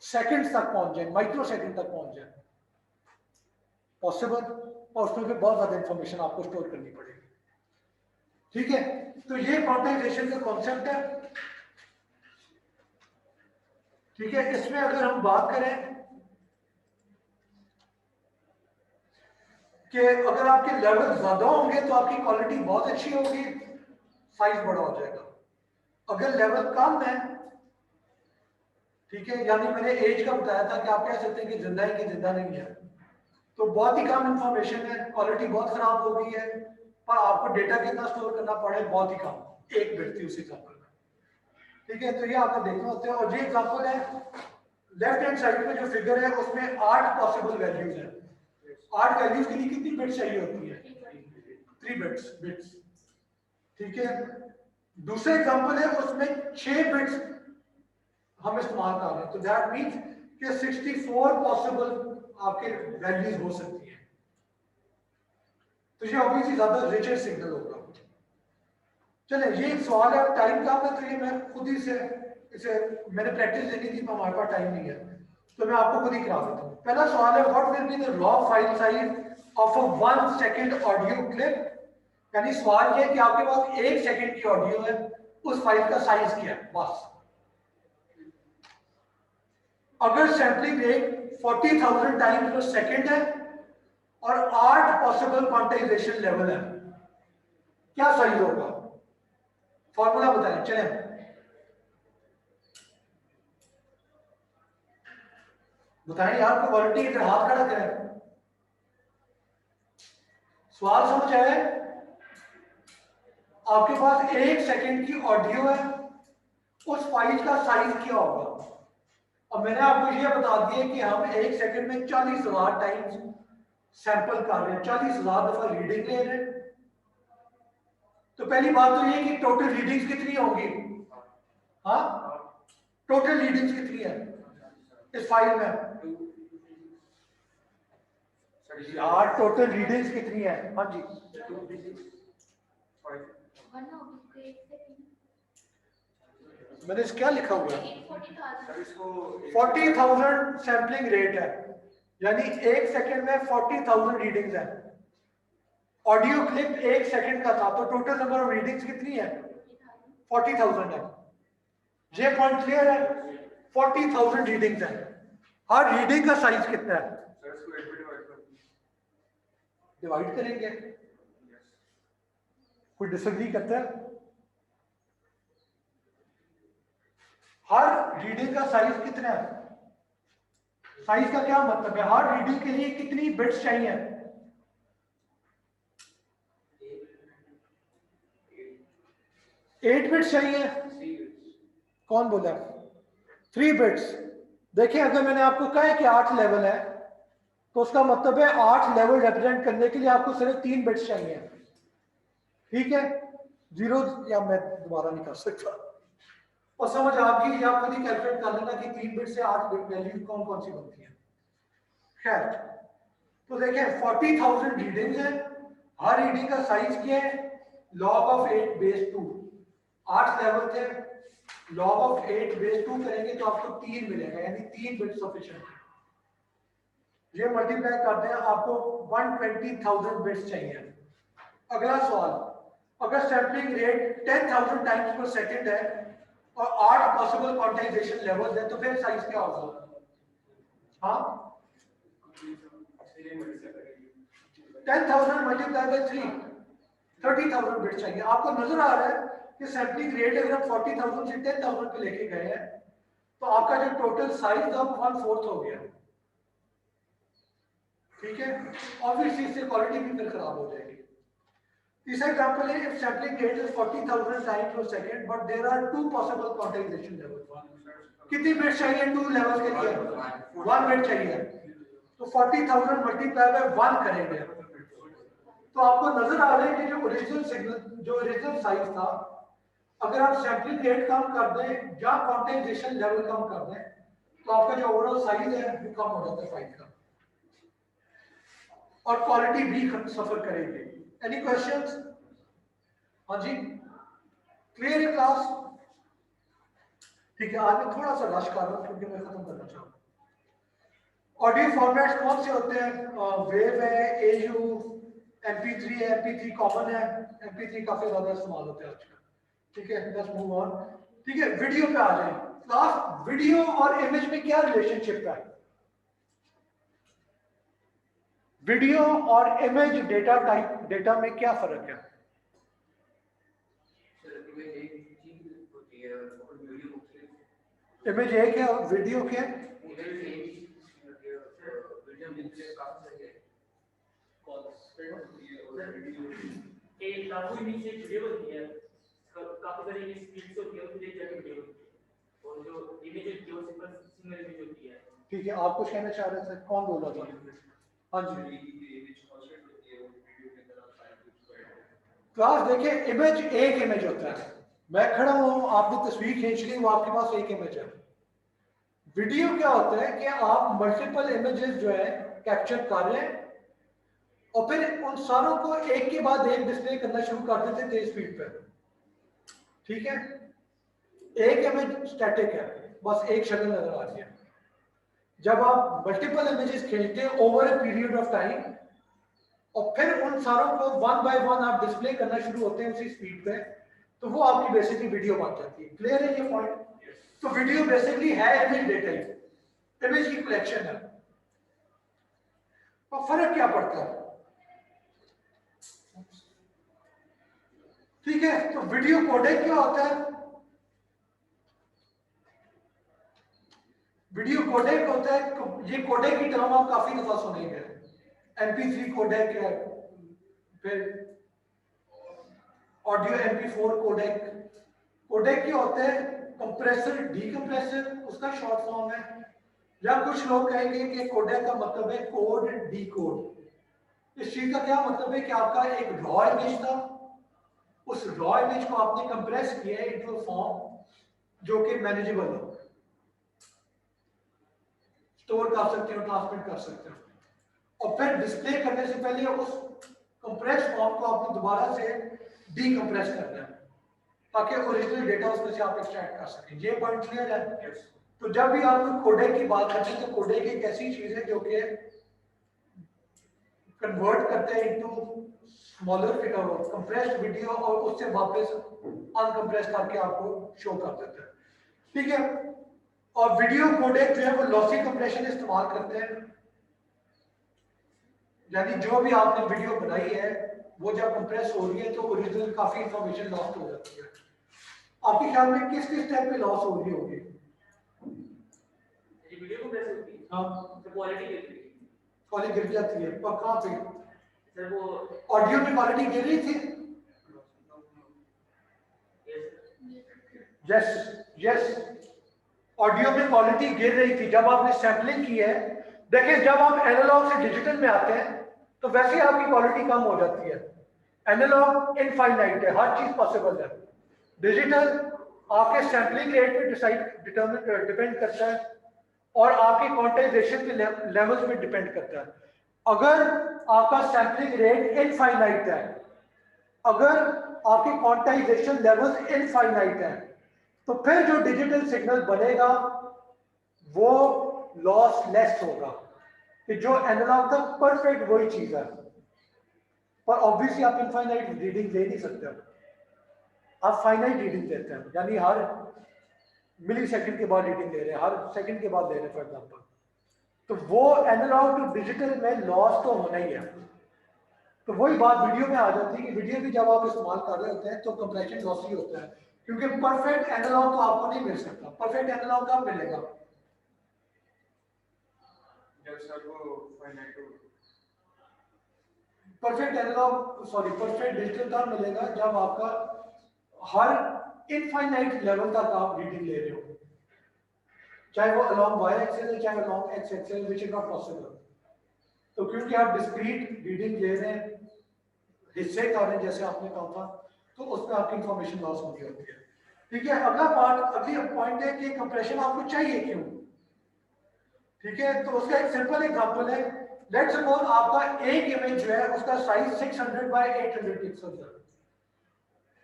सेकंड्स तक पहुंच जाए, माइक्रो सेकंड तक पहुंच जाए, पॉसिबल। और उसमें भी बहुत ज्यादा इंफॉर्मेशन आपको स्टोर करनी पड़ेगी। ठीक है, तो ये क्वांटाइजेशन का कॉन्सेप्ट है। ठीक है, इसमें अगर हम बात करें कि अगर आपके लेवल ज्यादा होंगे तो आपकी क्वालिटी बहुत अच्छी होगी, साइज बड़ा हो जाएगा। अगर लेवल कम है, ठीक है, यानी मैंने एज का बताया था कि आप कह सकते हैं कि जिंदा है कि जिंदा नहीं है, तो बहुत ही कम इंफॉर्मेशन है, क्वालिटी बहुत खराब हो गई है, पर आपको डेटा कितना स्टोर करना पड़े, बहुत ही कम, 1 बिट थी उस एग्जाम्पल में। ठीक है, तो ये आपको देखना होता है। और ये एग्जाम्पल है, लेफ्ट हैंड साइड में जो फिगर है उसमें 8 पॉसिबल वैल्यूज है। 8 वैल्यूज के लिए कितनी बिट्स चाहिए होती है? 3 बिट्स। ठीक है, दूसरा एग्जाम्पल है उसमें 6 बिट्स हम इस्तेमाल कर रहे हैं, तो दैट मीन्स कि 64 पॉसिबल आपके वैल्यूज हो सकती है। तो ये ऑब्वियसली ज्यादा रिचर सिग्नल होगा। चले, ये एक सवाल है, टाइम का है, तो ये मैं खुद ही से इसे मैंने प्रैक्टिस लेनी थी, पर हमारे पास टाइम नहीं है, तो मैं आपको खुद ही करा देता हूँ। पहला सवाल है, what will be the raw file size of a 1 second audio clip. यानी सवाल ये है कि आपके पास 1 सेकंड की ऑडियो है, उस फाइल का साइज क्या है, बस। अगर sampling rate 40,000 times per second है और 8 पॉसिबल क्वांटाइजेशन लेवल है, क्या साइज होगा? फॉर्मूला बताएं, चलें। बताएं यार, को वॉलंटियर हाथ खड़ा करें। सवाल समझ आया? आपके पास 1 सेकंड की ऑडियो है, उस फाइल का साइज क्या होगा? और मैंने आपको ये बता दिया कि हम 1 सेकंड में 40,000 टाइम्स सैंपल कर रहे हैं, 40,000 दफा रीडिंग ले रहे हैं। तो पहली बात तो ये कि टोटल रीडिंग्स कितनी होंगी? हाँ, टोटल रीडिंग्स कितनी है इस फाइल में? यार टोटल रीडिंग्स कितनी है? हाँ जी, वरना उसको एक सेकंड मैंने क्या लिखा हुआ है? 40,000 40,000 सैम्पलिंग रेट है, यानी 1 सेकंड में 40,000 रीडिंग्स है। ऑडियो क्लिप 1 सेकंड का था, तो टोटल नंबर ऑफ रीडिंग्स कितनी है? 40,000 है। ये पॉइंट क्लियर है? 40,000 रीडिंग्स है। हर रीडिंग का साइज कितना है? डिवाइड करेंगे। कोई डिसएग्री करता है? हर रीडिंग का साइज कितना है? साइज का क्या मतलब है? हर रीडिंग के लिए कितनी बिट्स चाहिए? 8 बिट्स चाहिए। कौन बोला? 3 बिट्स। देखिए, अगर मैंने आपको कहा है कि 8 लेवल है, तो उसका मतलब है 8 लेवल रिप्रेजेंट करने के लिए आपको सिर्फ 3 बिट्स चाहिए। ठीक है, जीरो या मैं दोबारा नहीं कर सकता, और समझ आपकी, या खुद ही कैलकुलेट कर लेना कि 3 बिट से 8 बिट वैल्यू कौन कौन सी बनती है। खैर, तो देखें 40,000 रीडिंग्स है, हर रीडिंग का साइज क्या है? log of 8 base 2। 8 लेवल थे, log ऑफ 8 बेस 2 करेंगे तो आपको 3 मिलेगा, यानी 3 बिट सफिशिएंट है। ये मल्टीप्लाई करते हैं, आपको 120,000 बिट्स चाहिए। अगला सवाल, अगर sampling rate 10,000 times per second है और 8 पॉसिबल क्वांटाइजेशन लेवल्स है, तो फिर साइज क्या होगा? हाँ, 10,000 मल्टीप्लाई बाय 3, 30,000 बिट चाहिए। आपको नजर आ रहा है कि सैंपलिंग रेट अगर हम 40,000 से 10,000 पे लेके गए हैं, तो आपका जो टोटल साइज था वो 1/4 हो गया। ठीक है, ऑब्वियसली इससे क्वालिटी भी फिर खराब हो जाएगी। तीसरा एग्जांपल है, if sampling rate is 40,000 times per second but there are 2 possible quantization levels. कितनी बिट चाहिए 2 लेवल्स के लिए? 1 बिट चाहिए। तो 40,000 मल्टीप्लाई बाय 1 करेंगे, तो आपको नजर आ रहा है कि जो ओरिजिनल सिग्नल, जो ओरिजिनल साइज था, अगर आप सैंपलिंग रेट कम कर दें या क्वांटाइजेशन लेवल कम कर दें, तो आपका जो ओवरऑल साइज है वो कम हो जाता है फाइल का, और क्वालिटी भी सफर करेगी। Any questions? हाँ जी, क्लियर है क्लास? ठीक है, आज मैं थोड़ा सा रश कर रहा हूँ क्योंकि मैं खत्म करना चाहूँ। ऑडियो फॉर्मेट्स कौन से होते हैं? वेव है, एयू, MP3 है। MP3 कॉमन है, MP3 काफी ज्यादा इस्तेमाल होते हैं आजकल। ठीक है, लेट्स मूव ऑन। ठीक है, वीडियो पे आ जाए। क्लास, वीडियो और इमेज में क्या रिलेशनशिप है? वीडियो और इमेज डेटा टाइप, डेटा में क्या फर्क है? इमेज एक है और वीडियो क्या है? काफी सारी स्पीड्स होती है, उसके लिए जट वीडियो होती है, और जो इमेज होती है वो सिंगल इमेज होती है। ठीक है, आप कुछ कहना चाह रहे थे, कौन बोल रहा था? हाँ जी क्लास, देखिए इमेज एक इमेज होता है, मैं खड़ा हूं, आपने तस्वीर खींच ली, वो आपके पास एक इमेज है। वीडियो क्या होता है कि आप मल्टीपल इमेजेस जो है कैप्चर कर रहे हैं और फिर उन सारों को एक के बाद एक डिस्प्ले करना शुरू कर देते तेज स्पीड पे। ठीक है, एक इमेज स्टैटिक है, बस एक शक्ल नजर आ रही है। जब आप मल्टीपल इमेजेस खींचते हैं over a period of time और फिर उन सारों को वन बाय वन आप डिस्प्ले करना शुरू होते हैं उसी स्पीड पे, तो वो आपकी बेसिकली वीडियो बन जाती है। क्लियर है ये पॉइंट? तो वीडियो बेसिकली है इमेज डेटा ही, इमेज की कलेक्शन है। तो फर्क क्या पड़ता है? ठीक है, तो वीडियो कोडेक क्या होता है? वीडियो कोडेक होता है, ये कोडेक की टर्म आप काफी दफा सुनेंगे, MP3 कोडेक है, फिर ऑडियो MP4 कोडेक। कोडेक क्या होता है? कंप्रेसर डीकंप्रेसर, उसका शॉर्ट फॉर्म है। या कुछ लोग कहेंगे कि कोडेक का मतलब है कोड डीकोड। इस चीज का क्या मतलब है कि आपका एक रॉ इमेज था, उस रॉ इमेज को आपने कंप्रेस किया है इनटू फॉर्म जो कि मैनेजेबल हो, स्टोर कर सकते हो, ट्रांसमिट कर सकते हो, और फिर डिस्प्ले करने से पहले उस कंप्रेस फॉर्म को आपने दोबारा से डीकंप्रेस करना है ताकि ओरिजिनल डेटा उसमें से आप एक्सट्रैक्ट कर सकें। ये पॉइंट क्लियर है? तो जब भी आप कोडेक की बात करते हैं तो कोडेक एक ऐसी चीज है जो कि कन्वर्ट करते हैं इनटू स्मॉलर कंप्रेस्ड वीडियो और उससे वापस अनकंप्रेस करके आपको शो कर देता है, ठीक है। और वीडियो कोडेक जो है वो लॉसी कंप्रेशन इस्तेमाल करते हैं, यानी जो भी आपने वीडियो बनाई है वो जब कंप्रेस हो रही है तो ओरिजिनल काफी इंफॉर्मेशन लॉस्ट हो जाती है। आपके ख्याल में किस किस टाइप पे लॉस हो रही होगी? ये वीडियो को कैसे होती है? हाँ, तो क्वालिटी गिरती है। क्वालिटी गिर जाती है, पर कहाँ पे? सर वो ऑडियो में क्वालिटी गिर रही थी? यस यस, ऑडियो में क्वालिटी गिर रही थी जब आपने सैम्पलिंग की है। देखिए जब आप एनालॉग से डिजिटल में आते हैं तो वैसे ही आपकी क्वालिटी कम हो जाती है। एनालॉग इनफाइनाइट है, हर चीज पॉसिबल है। डिजिटल आपके सैम्पलिंग रेट पे डिपेंड करता है और आपके क्वांटाइजेशन के लेवल्स पे डिपेंड करता है। अगर आपका सैम्पलिंग रेट इनफाइनाइट है, अगर आपके क्वांटाइजेशन लेवल्स इनफाइनाइट है, तो फिर जो डिजिटल सिग्नल बनेगा वो लॉस लेस होगा कि जो एनालॉग था परफेक्ट वही चीज है। पर ऑब्वियसली आप इनफाइनाइट रीडिंग ले नहीं सकते, आप फाइनाइट रीडिंग देते हैं, यानी हर मिली सेकेंड के बाद रीडिंग ले रहे हैं, हर सेकेंड के बाद ले रहे हैं फॉर एग्जाम्पल। तो वो एनालॉग टू डिजिटल में लॉस तो होना ही है। तो वही बात वीडियो में आ जाती है कि वीडियो भी जब आप इस्तेमाल कर रहे होते हैं तो कंप्रेशन लॉसी होता है, क्योंकि परफेक्ट एनालॉग तो आपको नहीं मिल सकता। परफेक्ट एनालॉग कब मिलेगा? जब सर वो फाइनाइट हो, perfect analog sorry perfect digital तब मिलेगा जब आपका हर इनफाइनाइट लेवल तक आप रीडिंग ले रहे हो, चाहे वो अलोंग वाई एक्सिस है चाहे along x axis, which is not possible. तो क्योंकि आप डिस्क्रीट रीडिंग ले रहे हैं, हिस्से कर रहे हैं जैसे आपने कहा था, तो उसमें आपकी इंफॉर्मेशन लॉस होती होती है, ठीक है। अगला पार्ट, अगली पॉइंट है कि कंप्रेशन आपको चाहिए क्यों, ठीक है। तो उसका एक सिंपल एग्जांपल है। लेट्स सपोज आपका एक इमेज जो है उसका साइज 600 बाय 800 पिक्सल है,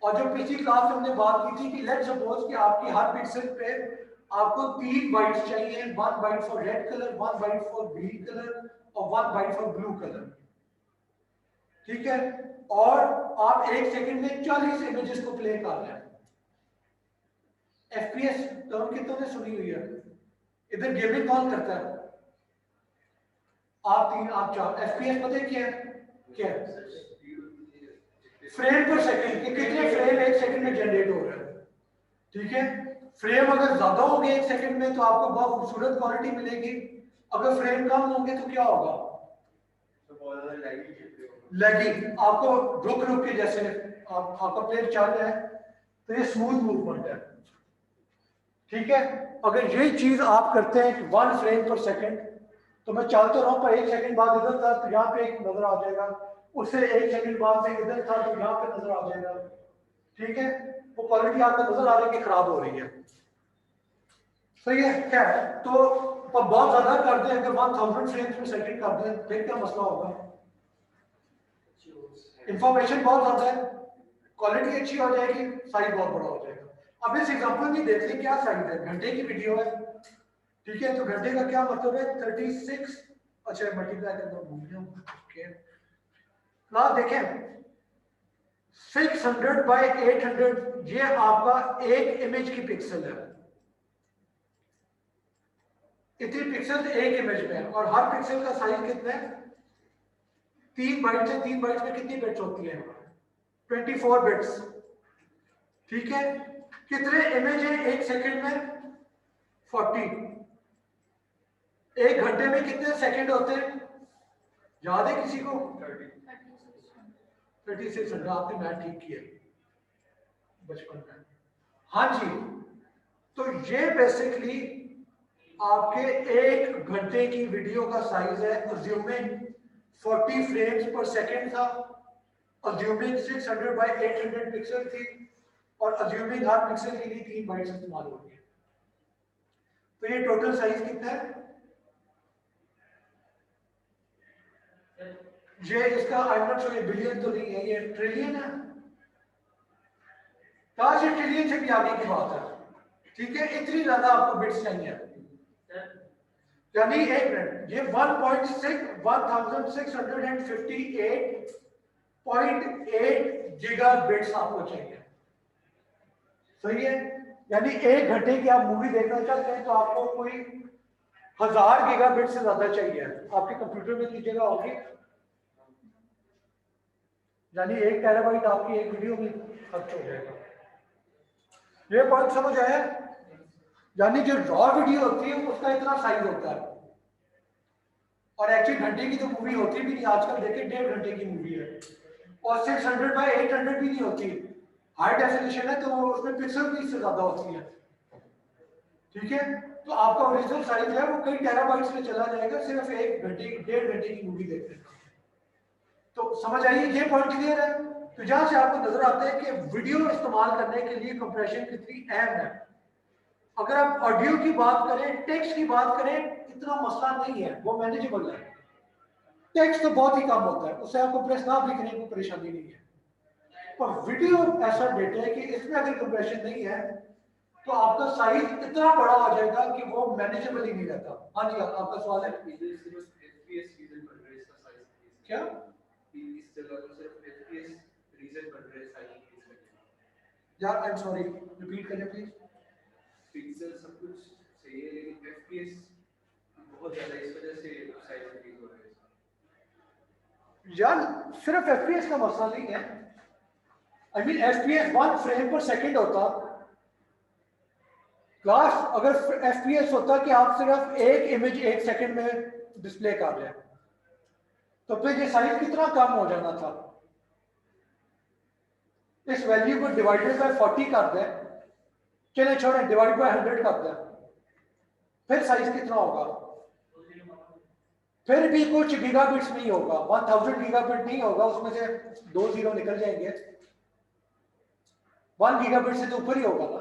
और जो पिछली क्लास में हमने बात की थी कि लेट्स सपोज कि आपकी हर पिक्सल पे आपको 3 बाइट्स चाहिए, 1 byte for red colour, 1 byte for green colour और 1 बाइट फॉर ब्लू कलर, ठीक है। और आप 1 सेकंड में 40 इमेजेस को प्ले कर रहे हैं। एफपीएस टर्म कितनों ने सुनी हुई है? इधर गेमिंग कौन करता है? आप 3 आप 4। एफपीएस पता है क्या है? क्या है? फ्रेम पर सेकंड कि कितने फ्रेम 1 सेकंड में जनरेट हो रहे हैं, ठीक है। फ्रेम अगर ज्यादा होंगे 1 सेकंड में तो आपको बहुत खूबसूरत क्वालिटी मिलेगी, अगर फ्रेम कम होंगे तो क्या होगा? लैगिंग, आपको रुक रुक के, जैसे आपका प्लेयर चल रहा है तो ये स्मूथ मूवमेंट है, ठीक है। अगर यही चीज आप करते हैं 1 फ्रेम पर सेकंड, तो मैं चलता रहूं पर 1 सेकंड बाद इधर था तो यहाँ पे एक नजर आ जाएगा, उससे 1 सेकंड बाद में इधर था तो यहाँ पे नजर आ जाएगा, ठीक है। वो क्वालिटी आपको नजर आ रही है कि खराब हो रही है, सही है क्या? तो बहुत ज्यादा कर दें, अगर 1000 फ्रेम्स पर सेकंड कर दें फिर क्या मसला होगा? इंफॉर्मेशन बहुत ज्यादा है, क्वालिटी अच्छी हो जाएगी, साइज बहुत बड़ा हो जाएगा। अब इस एग्जांपल में देख लें क्या साइज है, घंटे की वीडियो है, ठीक है। तो घंटे का क्या मतलब है? 36, अच्छा मल्टीप्लाई कर दो, भूल गया, ओके। ना देखें 600 बाय 800, ये आपका एक इमेज की पिक्सल है, इतनी पिक्सल एक इमेज में है, और हर पिक्सल का साइज कितना है? 3 बाइट्स है, 3 बाइट्स में कितनी बिट्स होती है? 24 बिट्स, ठीक है। कितने इमेज है 1 सेकंड में? 40। 1 घंटे में कितने सेकंड होते हैं, याद है किसी को? 3600 आपने मैथ ठीक किया बचपन में। हाँ जी, तो ये बेसिकली आपके 1 घंटे की वीडियो का साइज है। अज्यूमिंग 40 फ्रेम्स पर सेकंड था, अज्यूमिंग 600 बाय 800 पिक्सल थी, और अज्यूमिंग हर पिक्सल के लिए 3 बाइट्स इस्तेमाल होंगे। तो ये टोटल साइज कितना है? ये इसका आई एम नॉट श्योर, ये बिलियन तो नहीं है, ये ट्रिलियन है। कहा से ट्रिलियन से भी आगे की बात है, ठीक है। इतनी ज्यादा आपको बिट्स चाहिए, यानी 1 मिनट, ये 1658.8 गीगा बिट्स आपको चाहिए, सही है। यानी 1 घंटे की आप मूवी देखना चाहते हैं तो आपको कोई 1000 गीगा बिट से ज्यादा चाहिए। आपके कंप्यूटर में की जगह होगी, यानी 1 टेराबाइट आपकी एक वीडियो में खर्च हो जाएगा। ये पॉइंट समझ आया? यानी जो रॉ वीडियो होती है उसका इतना साइज होता है, और एक्चुअली घंटे की तो मूवी होती भी नहीं, आजकल देखिए 1.5 घंटे की मूवी है, और 600 बाय 800 भी नहीं होती, हाई डेफिनेशन है तो उसमें पिक्सल भी इससे ज्यादा होती है, ठीक है। तो आपका ओरिजिनल साइज है वो कई टेराबाइट्स में चला जाएगा सिर्फ 1 घंटे 1.5 घंटे की मूवी देखने का। तो समझ आइए, ये पॉइंट क्लियर है। तो जहां से आपको नजर आता है कि वीडियो इस्तेमाल करने के लिए कंप्रेशन कितनी अहम है। अगर आप ऑडियो की बात करें, टेक्स्ट की बात करें, इतना मसला नहीं है, वो मैनेजेबल है। टेक्स्ट तो बहुत ही कम होता है, उससे आपको प्रेस ना लिखने की परेशानी नहीं है, पर वीडियो ऐसा डेटा है कि इसमें अगर कंप्रेशन नहीं है तो आपका साइज इतना बड़ा हो जाएगा कि वो मैनेजेबल ही नहीं रहता। हाँ जी, आपका सवाल है क्या? यार आई एम सॉरी, रिपीट करें प्लीज। पिक्सल सब कुछ सही है लेकिन एफपीएस बहुत ज्यादा, इस वजह से साइज इंक्रीज हो रहा है। यार सिर्फ एफपीएस का मसला नहीं है, आई मीन एफपीएस 1 फ्रेम पर सेकंड होता। क्लास अगर एफपीएस होता कि आप सिर्फ एक इमेज 1 सेकंड में डिस्प्ले कर रहे हैं तो फिर ये साइज कितना कम हो जाना था। इस वैल्यू को डिवाइडेड बाय 40 कर दें, चले छोड़े, डिवाइड बाय 100 कर दें, फिर साइज कितना होगा? फिर भी कुछ गीगाबिट्स नहीं होगा, 1000 गीगाबिट नहीं होगा, उसमें से 2 जीरो निकल जाएंगे, 1 गीगाबिट से तो ऊपर ही होगा ना।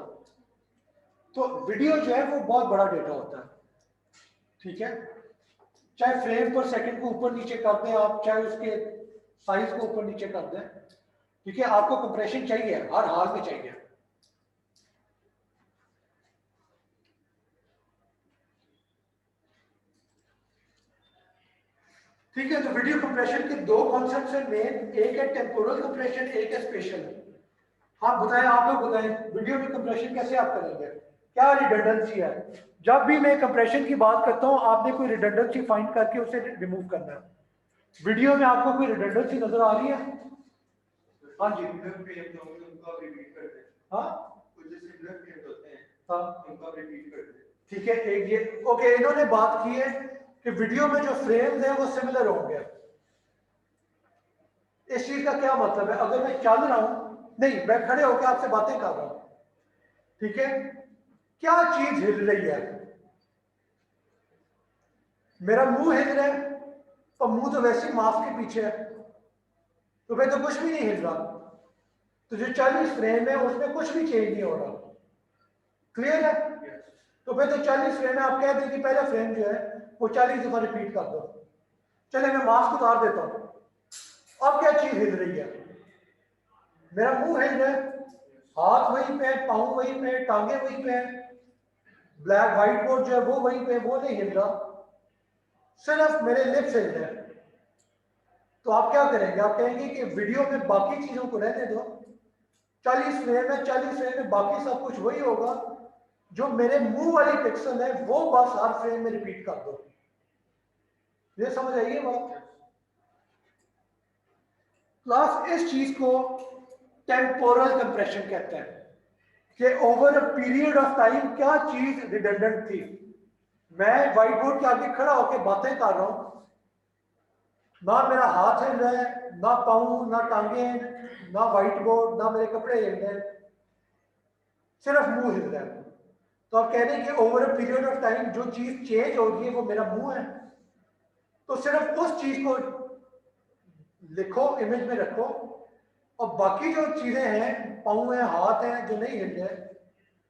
तो वीडियो जो है वो बहुत बड़ा डेटा होता है, ठीक है। चाहे फ्रेम पर सेकंड को ऊपर नीचे कर दें आप, चाहे उसके साइज को ऊपर नीचे कर दें, ठीक है। आपको कंप्रेशन चाहिए, हर हाल में चाहिए। ठीक है, तो वीडियो कंप्रेशन के 2 कॉन्सेप्ट्स हैं मेन, एक है टेम्पोरल कंप्रेशन, एक है स्पेशल। हाँ बताएं, आप लोग बताएं, वीडियो में कंप्रेशन कैसे आप करेंगे, क्या रिडंडेंसी है? जब भी मैं कंप्रेशन की बात करता हूं आपने कोई रिडंडेंसी फाइंड करके उसे रिमूव करना है। वीडियो में आपको कोई रिडंडेंसी नजर आ रही है? हाँ जी, हाँ ठीक है, एक ये ओके, इन्होंने बात की है कि वीडियो में जो फ्रेम्स हैं वो सिमिलर होंगे। इस चीज का क्या मतलब है? अगर मैं चल रहा हूं, नहीं मैं खड़े होकर आपसे बातें कर रहा हूं, ठीक है, क्या चीज हिल रही है? मेरा मुंह हिल रहा है, और मुंह तो वैसे ही मास्क के पीछे है, तो फिर तो कुछ भी नहीं हिल रहा। तो जो 40 फ्रेम है उसमें कुछ भी चेंज नहीं हो रहा, क्लियर है? तो फिर तो 40 फ्रेम है, आप कह दें कि पहला फ्रेम जो है वो 40 दफा रिपीट कर दो। चले मैं मास्क उतार देता हूं, अब क्या चीज हिल रही है? मेरा मुंह हिल रहा है, हाथ वहीं पे, पाँव वहीं पे, टांगे वहीं पे, ब्लैक व्हाइट बोर्ड जो है वो वहीं पे, वो नहीं हिल रहा, सिर्फ मेरे लिप्स हिल रहे हैं। तो आप क्या करेंगे? आप कहेंगे कि वीडियो में बाकी चीजों को रहने दो, 40 फ्रेम है, 40 फ्रेम में बाकी सब कुछ वही होगा, जो मेरे मुंह वाली पिक्सल है वो बस हर फ्रेम में रिपीट कर दो। ये समझ आइए बात? क्लास इस चीज को टेम्पोरल कंप्रेशन कहते हैं कि over a period of time क्या चीज रिडंडेंट थी। मैं व्हाइट बोर्ड के आगे खड़ा होकर बातें कर रहा हूं, ना मेरा हाथ हिल रहा है, ना पाँव, ना टांगे, ना व्हाइट बोर्ड, ना मेरे कपड़े हिल रहे हैं, सिर्फ मुंह हिल रहा है। तो आप कह रहे हैं कि over a period of time जो चीज चेंज हो रही है वो मेरा मुंह है। तो सिर्फ उस चीज को लिखो, इमेज में रखो, और बाकी जो चीजें हैं, पाँव है, हाथ है जो नहीं हिल रहे,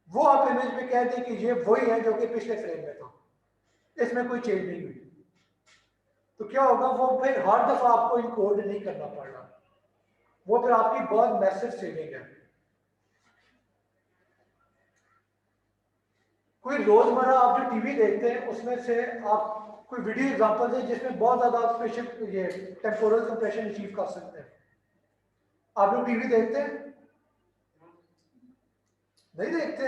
वो आप इमेज में कह दें कि ये वही है जो कि पिछले फ्रेम में था, इसमें कोई चेंज नहीं हुई। तो क्या होगा, वो फिर हर दफा आपको इनकोड नहीं करना पड़ रहा, वो फिर आपकी बहुत मैसेज सेविंग है। कोई रोजमर्रा आप जो टीवी देखते हैं उसमें से आप कोई वीडियो एग्जांपल दें जिसमें बहुत ज्यादा स्पेशल ये टेम्पोरल कंप्रेशन अचीव कर सकते हैं। आप लोग टीवी देखते हैं? नहीं देखते?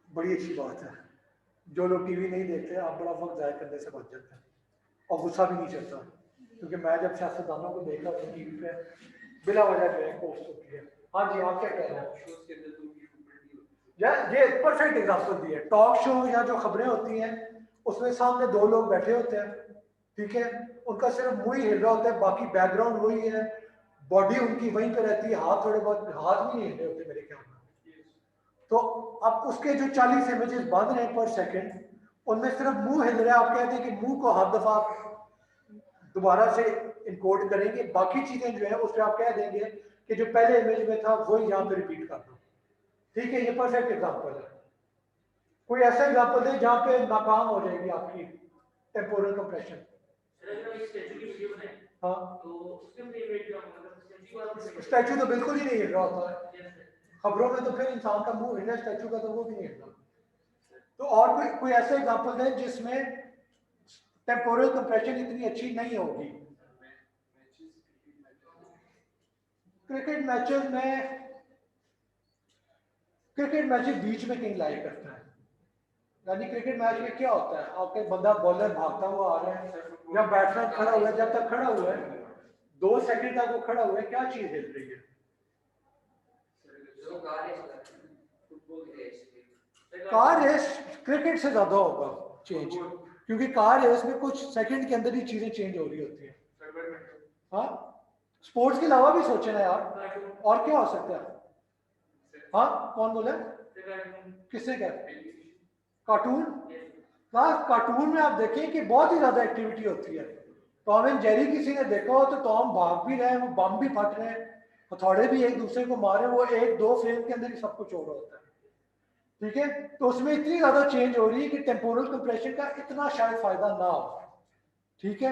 बड़ी अच्छी बात है। जो लोग टीवी नहीं देखते आप बड़ा वक्त जाया करने से बच जाते हैं और गुस्सा भी नहीं चलता, क्योंकि मैं जब सियासतदानों को देखा तो टीवी पे बिला वजह जो है पोस्ट होती है। हाँ जी, आप क्या कह रहे हैं? ये परफेक्ट एग्जांपल दिया। टॉक शो या जो खबरें होती हैं उसमें सामने दो लोग बैठे होते हैं, ठीक है, उनका सिर्फ मुंह ही हिल रहा होता है, बाकी बैकग्राउंड वही है, बॉडी उनकी वहीं पे रहती है, हाथ थोड़े बहुत, हाथ भी नहीं हिल रहे होते मेरे ख्याल में। तो अब उसके जो 40 इमेजेस बन रहे हैं पर सेकंड, उनमें सिर्फ मुंह हिल रहा है। आप कहते हैं कि मुंह को हर दफा दोबारा से इनकोड करेंगे, बाकी चीजें जो है उस पर आप कह देंगे कि जो पहले इमेज में था वही यहाँ पे रिपीट कर दो। ठीक है, ये परफेक्ट एग्जांपल है। कोई ऐसा एग्जांपल दे जहाँ पे नाकाम हो जाएगी आपकी टेम्पोरल कंप्रेशन। हाँ, स्टैचू तो बिल्कुल ही नहीं हिल रहा होता है। खबरों में तो फिर इंसान का मुंह हिला, स्टैचू का तो वो भी नहीं हिल रहा। तो और कोई ऐसा एग्जांपल है जिसमें टेम्पोरल कंप्रेशन इतनी अच्छी नहीं होगी। क्रिकेट मैचेस में, क्रिकेट मैचेस बीच में कहीं लाइव करता है, यानी क्रिकेट मैच में क्या होता है, आपके बंदा बॉलर भागता हुआ आ रहा है या बैट्समैन खड़ा हुआ है, जब तक खड़ा हुआ है 2 सेकंड तक वो खड़ा हुआ है, क्या चीज हिल रही है? कार रेस क्रिकेट से ज्यादा होगा चेंज, क्योंकि कार रेस में कुछ सेकंड के अंदर ही चीजें चेंज हो रही होती है। हाँ, स्पोर्ट्स के अलावा भी सोचे ना यार, और क्या हो सकता है? हाँ, कौन बोला? किसने कहा? कार्टून? हाँ, कार्टून में आप देखें कि बहुत ही ज्यादा एक्टिविटी होती है। टॉम एंड जेरी किसी ने देखा हो तो टॉम भाग भी रहे हैं, वो बम भी फट रहे हैं, हथौड़े भी एक दूसरे को मारे, वो 1-2 फ्रेम के अंदर ही सब कुछ हो रहा होता है। ठीक है, तो उसमें इतनी ज्यादा चेंज हो रही है कि टेम्पोरल कंप्रेशन का इतना शायद फायदा ना हो। ठीक है,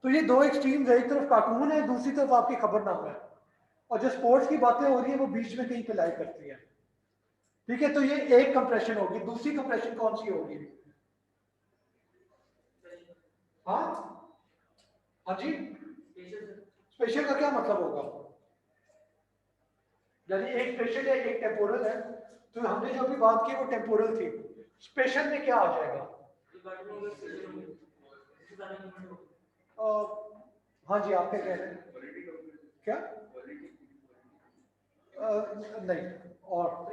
तो ये दो एक्सट्रीम्स है, एक तरफ कार्टून है, दूसरी तरफ आपकी खबरनामा है, और जो स्पोर्ट्स की बातें हो रही है वो बीच में कहीं पे लाइव करती है। ठीक है, तो ये एक कंप्रेशन होगी। दूसरी कंप्रेशन कौन सी होगी? हाँ, हाँ जी, स्पेशल का क्या मतलब होगा? यानी एक स्पेशल है, एक टेम्पोरल है, तो हमने जो भी बात की वो टेम्पोरल थी, स्पेशल में क्या आ जाएगा? हाँ जी, आप क्या कह रहे हैं? क्या? नहीं, और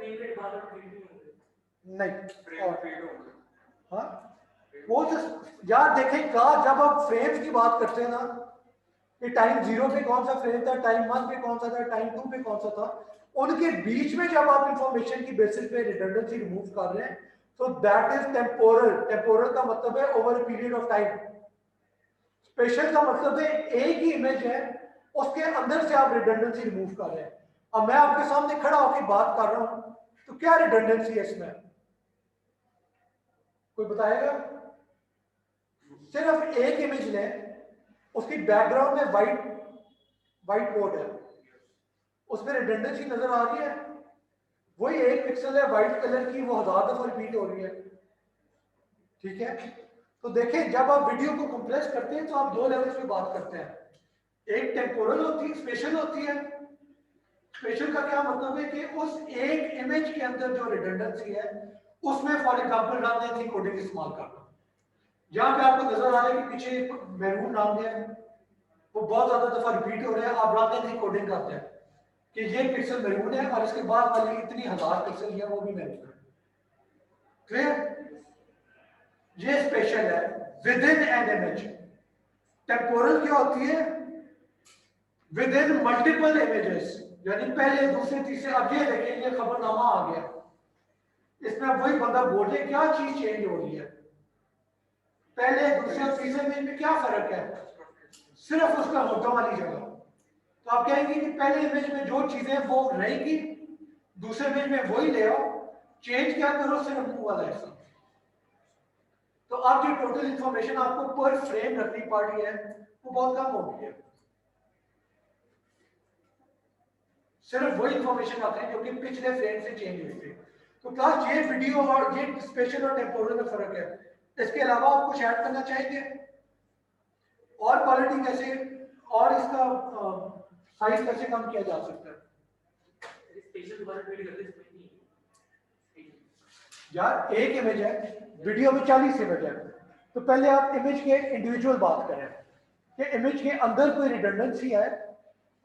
नहीं, और हाँ, वो तो यार देखें का, जब आप फ्रेम्स की बात करते हैं ना, कि टाइम 0 पे कौन सा फ्रेम था, टाइम 1 पे कौन सा था, टाइम 2 पे कौन सा था, उनके बीच में जब आप इंफॉर्मेशन की बेसिस पे रिडंडेंसी रिमूव कर रहे हैं, तो दैट इज टेम्पोरल। टेम्पोरल का मतलब है over a period of time. Special का मतलब है एक ही इमेज है, उसके अंदर से आप रिडंडेंसी रिमूव कर रहे हैं। अब मैं आपके सामने खड़ा होकर बात कर रहा हूं, तो क्या रिडंडेंसी है इसमें? कोई बताएगा? सिर्फ एक इमेज लें, उसकी बैकग्राउंड में व्हाइट बोर्ड है, उसमें रिडंडेंसी नजर आ रही है, वही एक पिक्सल है व्हाइट कलर की, वो 1000 दफा रिपीट हो रही है। ठीक है, तो देखें जब आप वीडियो को कंप्रेस करते हैं तो आप 2 लेवल्स पे बात करते हैं, एक टेम्पोरल होती है, स्पेशल होती है। स्पेशल का क्या मतलब है कि उस एक इमेज के अंदर जो रिडंडेंसी है उसमें फॉर एग्जांपल रन थी कोडिंग इस्तेमाल करना। जहां पे आपको नजर आ रहा है कि पीछे मैरून नाम है, वो बहुत ज्यादा दफा रिपीट हो रहा है, आप रन थी कोडिंग करते हैं कि ये पिक्सल मैरून है और इसके बाद वाली इतनी 1000 पिक्सल है वो भी मैरून है। क्लियर? ये स्पेशल है with in an image. Temporal क्या होती है? विद इन मल्टीपल इमेजेस, यानी पहले दूसरे तीसरे। अब ये देखिए ये खबरनामा आ गया, इसमें वही बंदा बोले क्या चीज चेंज हो रही है, पहले दूसरे और तीसरे इमेज में क्या फर्क है? सिर्फ उसका मुद्दा वाली जगह। तो आप कहेंगे कि पहले इमेज में जो चीजें वो रहेगी, दूसरे इमेज में वही ले आओ, चेंज क्या करो, सिर्फ मुंह वाला हिस्सा। तो अब जो टोटल इंफॉर्मेशन आपको पर फ्रेम रखनी पड़ रही है वो बहुत कम हो गई है। सिर्फ वही इंफॉर्मेशन आते हैं जो कि पिछले फ्रेम से चेंज हुई थी। तो क्लास ये वीडियो और ये स्पेशल और टेम्पोरल में फर्क है। इसके अलावा आप कुछ ऐड करना चाहेंगे? और क्वालिटी कैसे और इसका साइज कैसे कम किया जा सकता है? स्पेशल दोबारा ट्वीट करते हैं यार एक इमेज है, वीडियो में 40 इमेज है, तो पहले आप इमेज के इंडिविजुअल बात करें कि इमेज के अंदर कोई रिडंडेंसी है।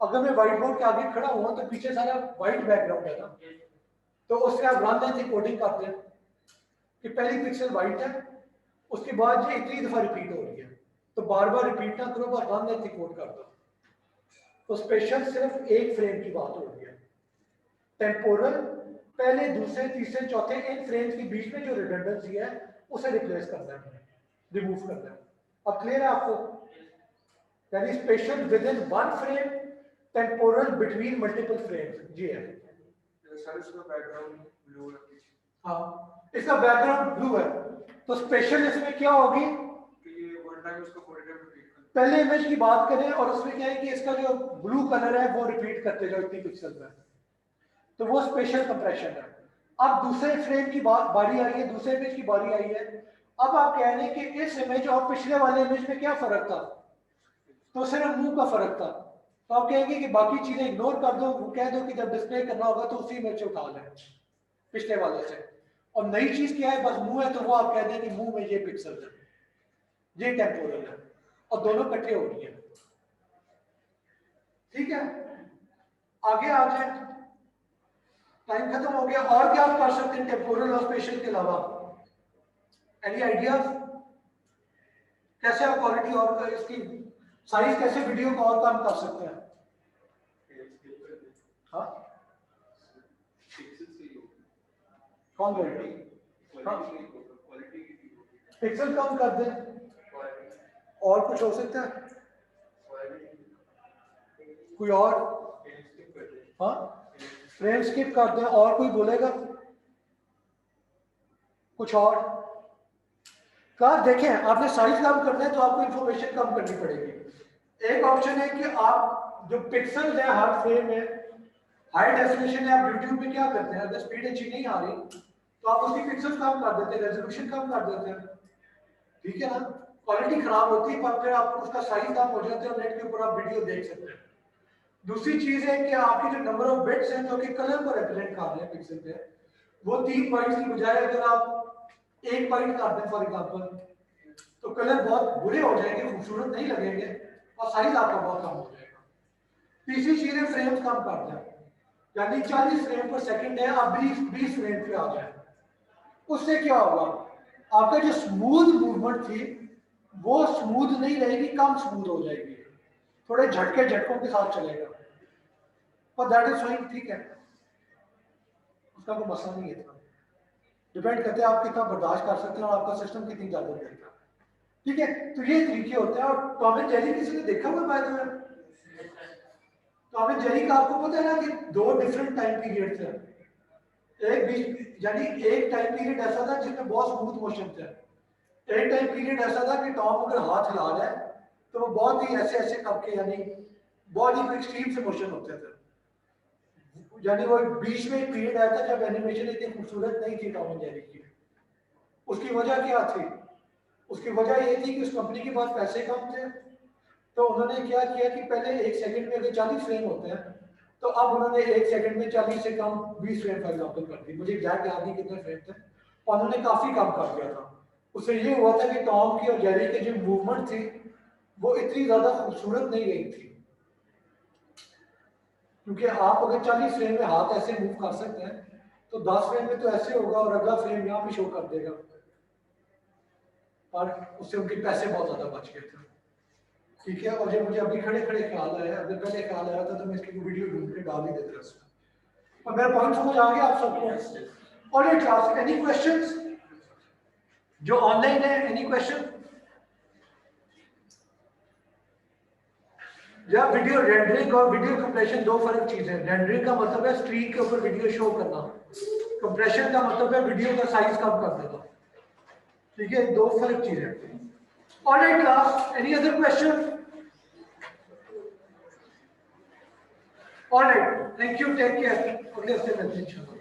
अगर मैं व्हाइट बोर्ड के आगे खड़ा हुआ तो पीछे सारा व्हाइट बैकग्राउंड है ना, तो उससे आप रन लेंथ कोडिंग करते हैं कि पहली पिक्सल व्हाइट है, उसके बाद ये इतनी दफा रिपीट हो रही है, तो बार बार रिपीट ना करो, बस रन लेंथ कोड कर दो। तो स्पेशल सिर्फ एक फ्रेम की बात हो रही है। टेम्पोरल पहले दूसरे तीसरे चौथे इन फ्रेम्स के बीच में जो रिडंडेंसी है उसे रिप्लेस करना है, रिमूव करना है। अब क्लियर है आपको? यानी spatial within one frame, temporal between multiple frames. जी है सर, इसका बैकग्राउंड ब्लू है, हाँ, इसका बैकग्राउंड ब्लू है, तो स्पेशल इसमें क्या होगी कि ये वन टाइम इसको 40 टाइम रिपीट करना। पहले इमेज की बात करें और उसमें क्या है कि इसका जो ब्लू कलर है वो रिपीट करते जाओ इतनी पिक्सल में, तो वो स्पेशल कंप्रेशन है। अब दूसरे फ्रेम की बारी आई है, दूसरे इमेज की बारी आई है। अब आप कह रहे हैं कि इस इमेज और पिछले वाले इमेज में क्या फर्क था? तो सिर्फ मुंह का फर्क था। तो आप कहेंगे कि बाकी चीजें इग्नोर कर दो, वो कह दो कि जब डिस्प्ले करना होगा तो उसी इमेज से उठा लें पिछले वाले से, और नई चीज क्या है? बस मुंह है, तो वो आप कह दें कि मुंह में ये पिक्सल है, ये टेम्पोरल है, और दोनों इकट्ठे हो रही है। ठीक है, आगे आ जाए, टाइम खत्म हो गया। और क्या आप कर सकते हैं टेम्पोरल और स्पेशल के अलावा? Any ideas? कैसे आप क्वालिटी और इसकी साइज, कैसे वीडियो को और कम कर सकते हैं? हाँ, पिक्सल से ही होगा, कौन बोल रहे हैं? क्वालिटी नहीं होगा, क्वालिटी की होगी। पिक्सल कम कर दें, और कुछ हो सकता है? कोई और? हाँ, फ्रेम स्किप कर दें, और कोई बोलेगा कुछ और? क्लास देखें, आपने साइज कम करना है तो आपको इंफॉर्मेशन कम करनी पड़ेगी। एक ऑप्शन है कि आप जो पिक्सल है हर फ्रेम में, हाई डेफिनेशन है, आप यूट्यूब में क्या करते हैं, अगर स्पीड अच्छी नहीं आ रही तो आप उसकी पिक्सल कम कर देते हैं, रेजोल्यूशन कम कर देते हैं, ठीक है ना? क्वालिटी खराब होती है, पर फिर आपको उसका साइज कम हो जाता है और नेट के ऊपर आप वीडियो देख सकते हैं। दूसरी चीज है कि आपकी जो नंबर ऑफ बिट्स हैं जो कि कलर को रिप्रेजेंट कर रहे हैं पिक्सल पे, वो 3 बाइट्स की बजाय अगर आप 1 बाइट कर दें फॉर एग्जांपल, तो कलर बहुत बुरे हो जाएंगे, खूबसूरत नहीं लगेंगे, और साइज आपका बहुत कम हो जाएगा। तीसरी चीज है फ्रेम्स कम कर दें, यानी 40 फ्रेम पर सेकंड है, आप 20 फ्रेम पे आ जाए। उससे क्या होगा? आपका जो स्मूथ मूवमेंट थी वो स्मूथ नहीं रहेगी, कम स्मूथ हो जाएगी, थोड़े झटके झटकों के साथ चलेगा, पर दैट इज फाइन, ठीक है, उसका कोई मसला नहीं है। डिपेंड करते हैं आप कितना बर्दाश्त कर सकते हैं और आपका सिस्टम कितनी ज्यादा देता है, ठीक है? तो ये तरीके होते हैं। और टॉम एंड जेरी किसी ने देखा हुआ bye the way? Tom and Jerry का आपको पता है ना कि 2 डिफरेंट टाइम पीरियड्स हैं। एक बीच, यानी एक टाइम पीरियड ऐसा था जिसमें बहुत स्मूथ मोशन थे, एक टाइम पीरियड ऐसा था कि टॉम अगर हाथ हिला रहा है तो वो बहुत ही ऐसे ऐसे करके, यानी बहुत ही एक्सट्रीम से मोशन होते थे। यानी वो बीच में एक पीरियड आया था जब एनिमेशन इतनी खूबसूरत नहीं थी टॉम एंड जेरी की। उसकी वजह क्या थी? उसकी वजह ये थी कि उस कंपनी के पास पैसे कम थे, तो उन्होंने क्या किया कि पहले 1 सेकंड में अगर 40 फ्रेम होते हैं तो अब उन्होंने 1 सेकंड में 40 से कम 20 फ्रेम फॉर एग्जाम्पल कर दी, मुझे एग्जैक्ट याद नहीं कितने फ्रेम थे, और उन्होंने काफी कम कर दिया था। उससे ये हुआ था कि टॉम की और जेरी की जो मूवमेंट थी वो इतनी ज्यादा खूबसूरत नहीं गई थी, क्योंकि आप अगर 40 फ्रेम में हाथ ऐसे मूव कर सकते हैं तो 10 फ्रेम में तो ऐसे होगा और अगला फ्रेम यहाँ पे शो कर देगा। पर उससे उनके पैसे बहुत ज्यादा बच गए थे। ठीक है, और जब मुझे अभी खड़े खड़े ख्याल आया, अगर पहले ख्याल आया था तो मैं इसकी वीडियो ढूंढ के डाल ही देता उसमें। और मेरा पॉइंट समझ आ गया आप सबको? और क्लास एनी क्वेश्चंस जो ऑनलाइन है? Any question? जब वीडियो रेंडरिंग और वीडियो कंप्रेशन दो फर्क चीजें हैं। रेंडरिंग का मतलब है स्क्रीन के ऊपर वीडियो शो करना, कंप्रेशन का मतलब है वीडियो का साइज कम कर देना। ठीक है, दो फर्क चीजें। Alright class, any other question? Alright, thank you, take care, अगले हफ्ते मिलते हैं इंशाल्लाह।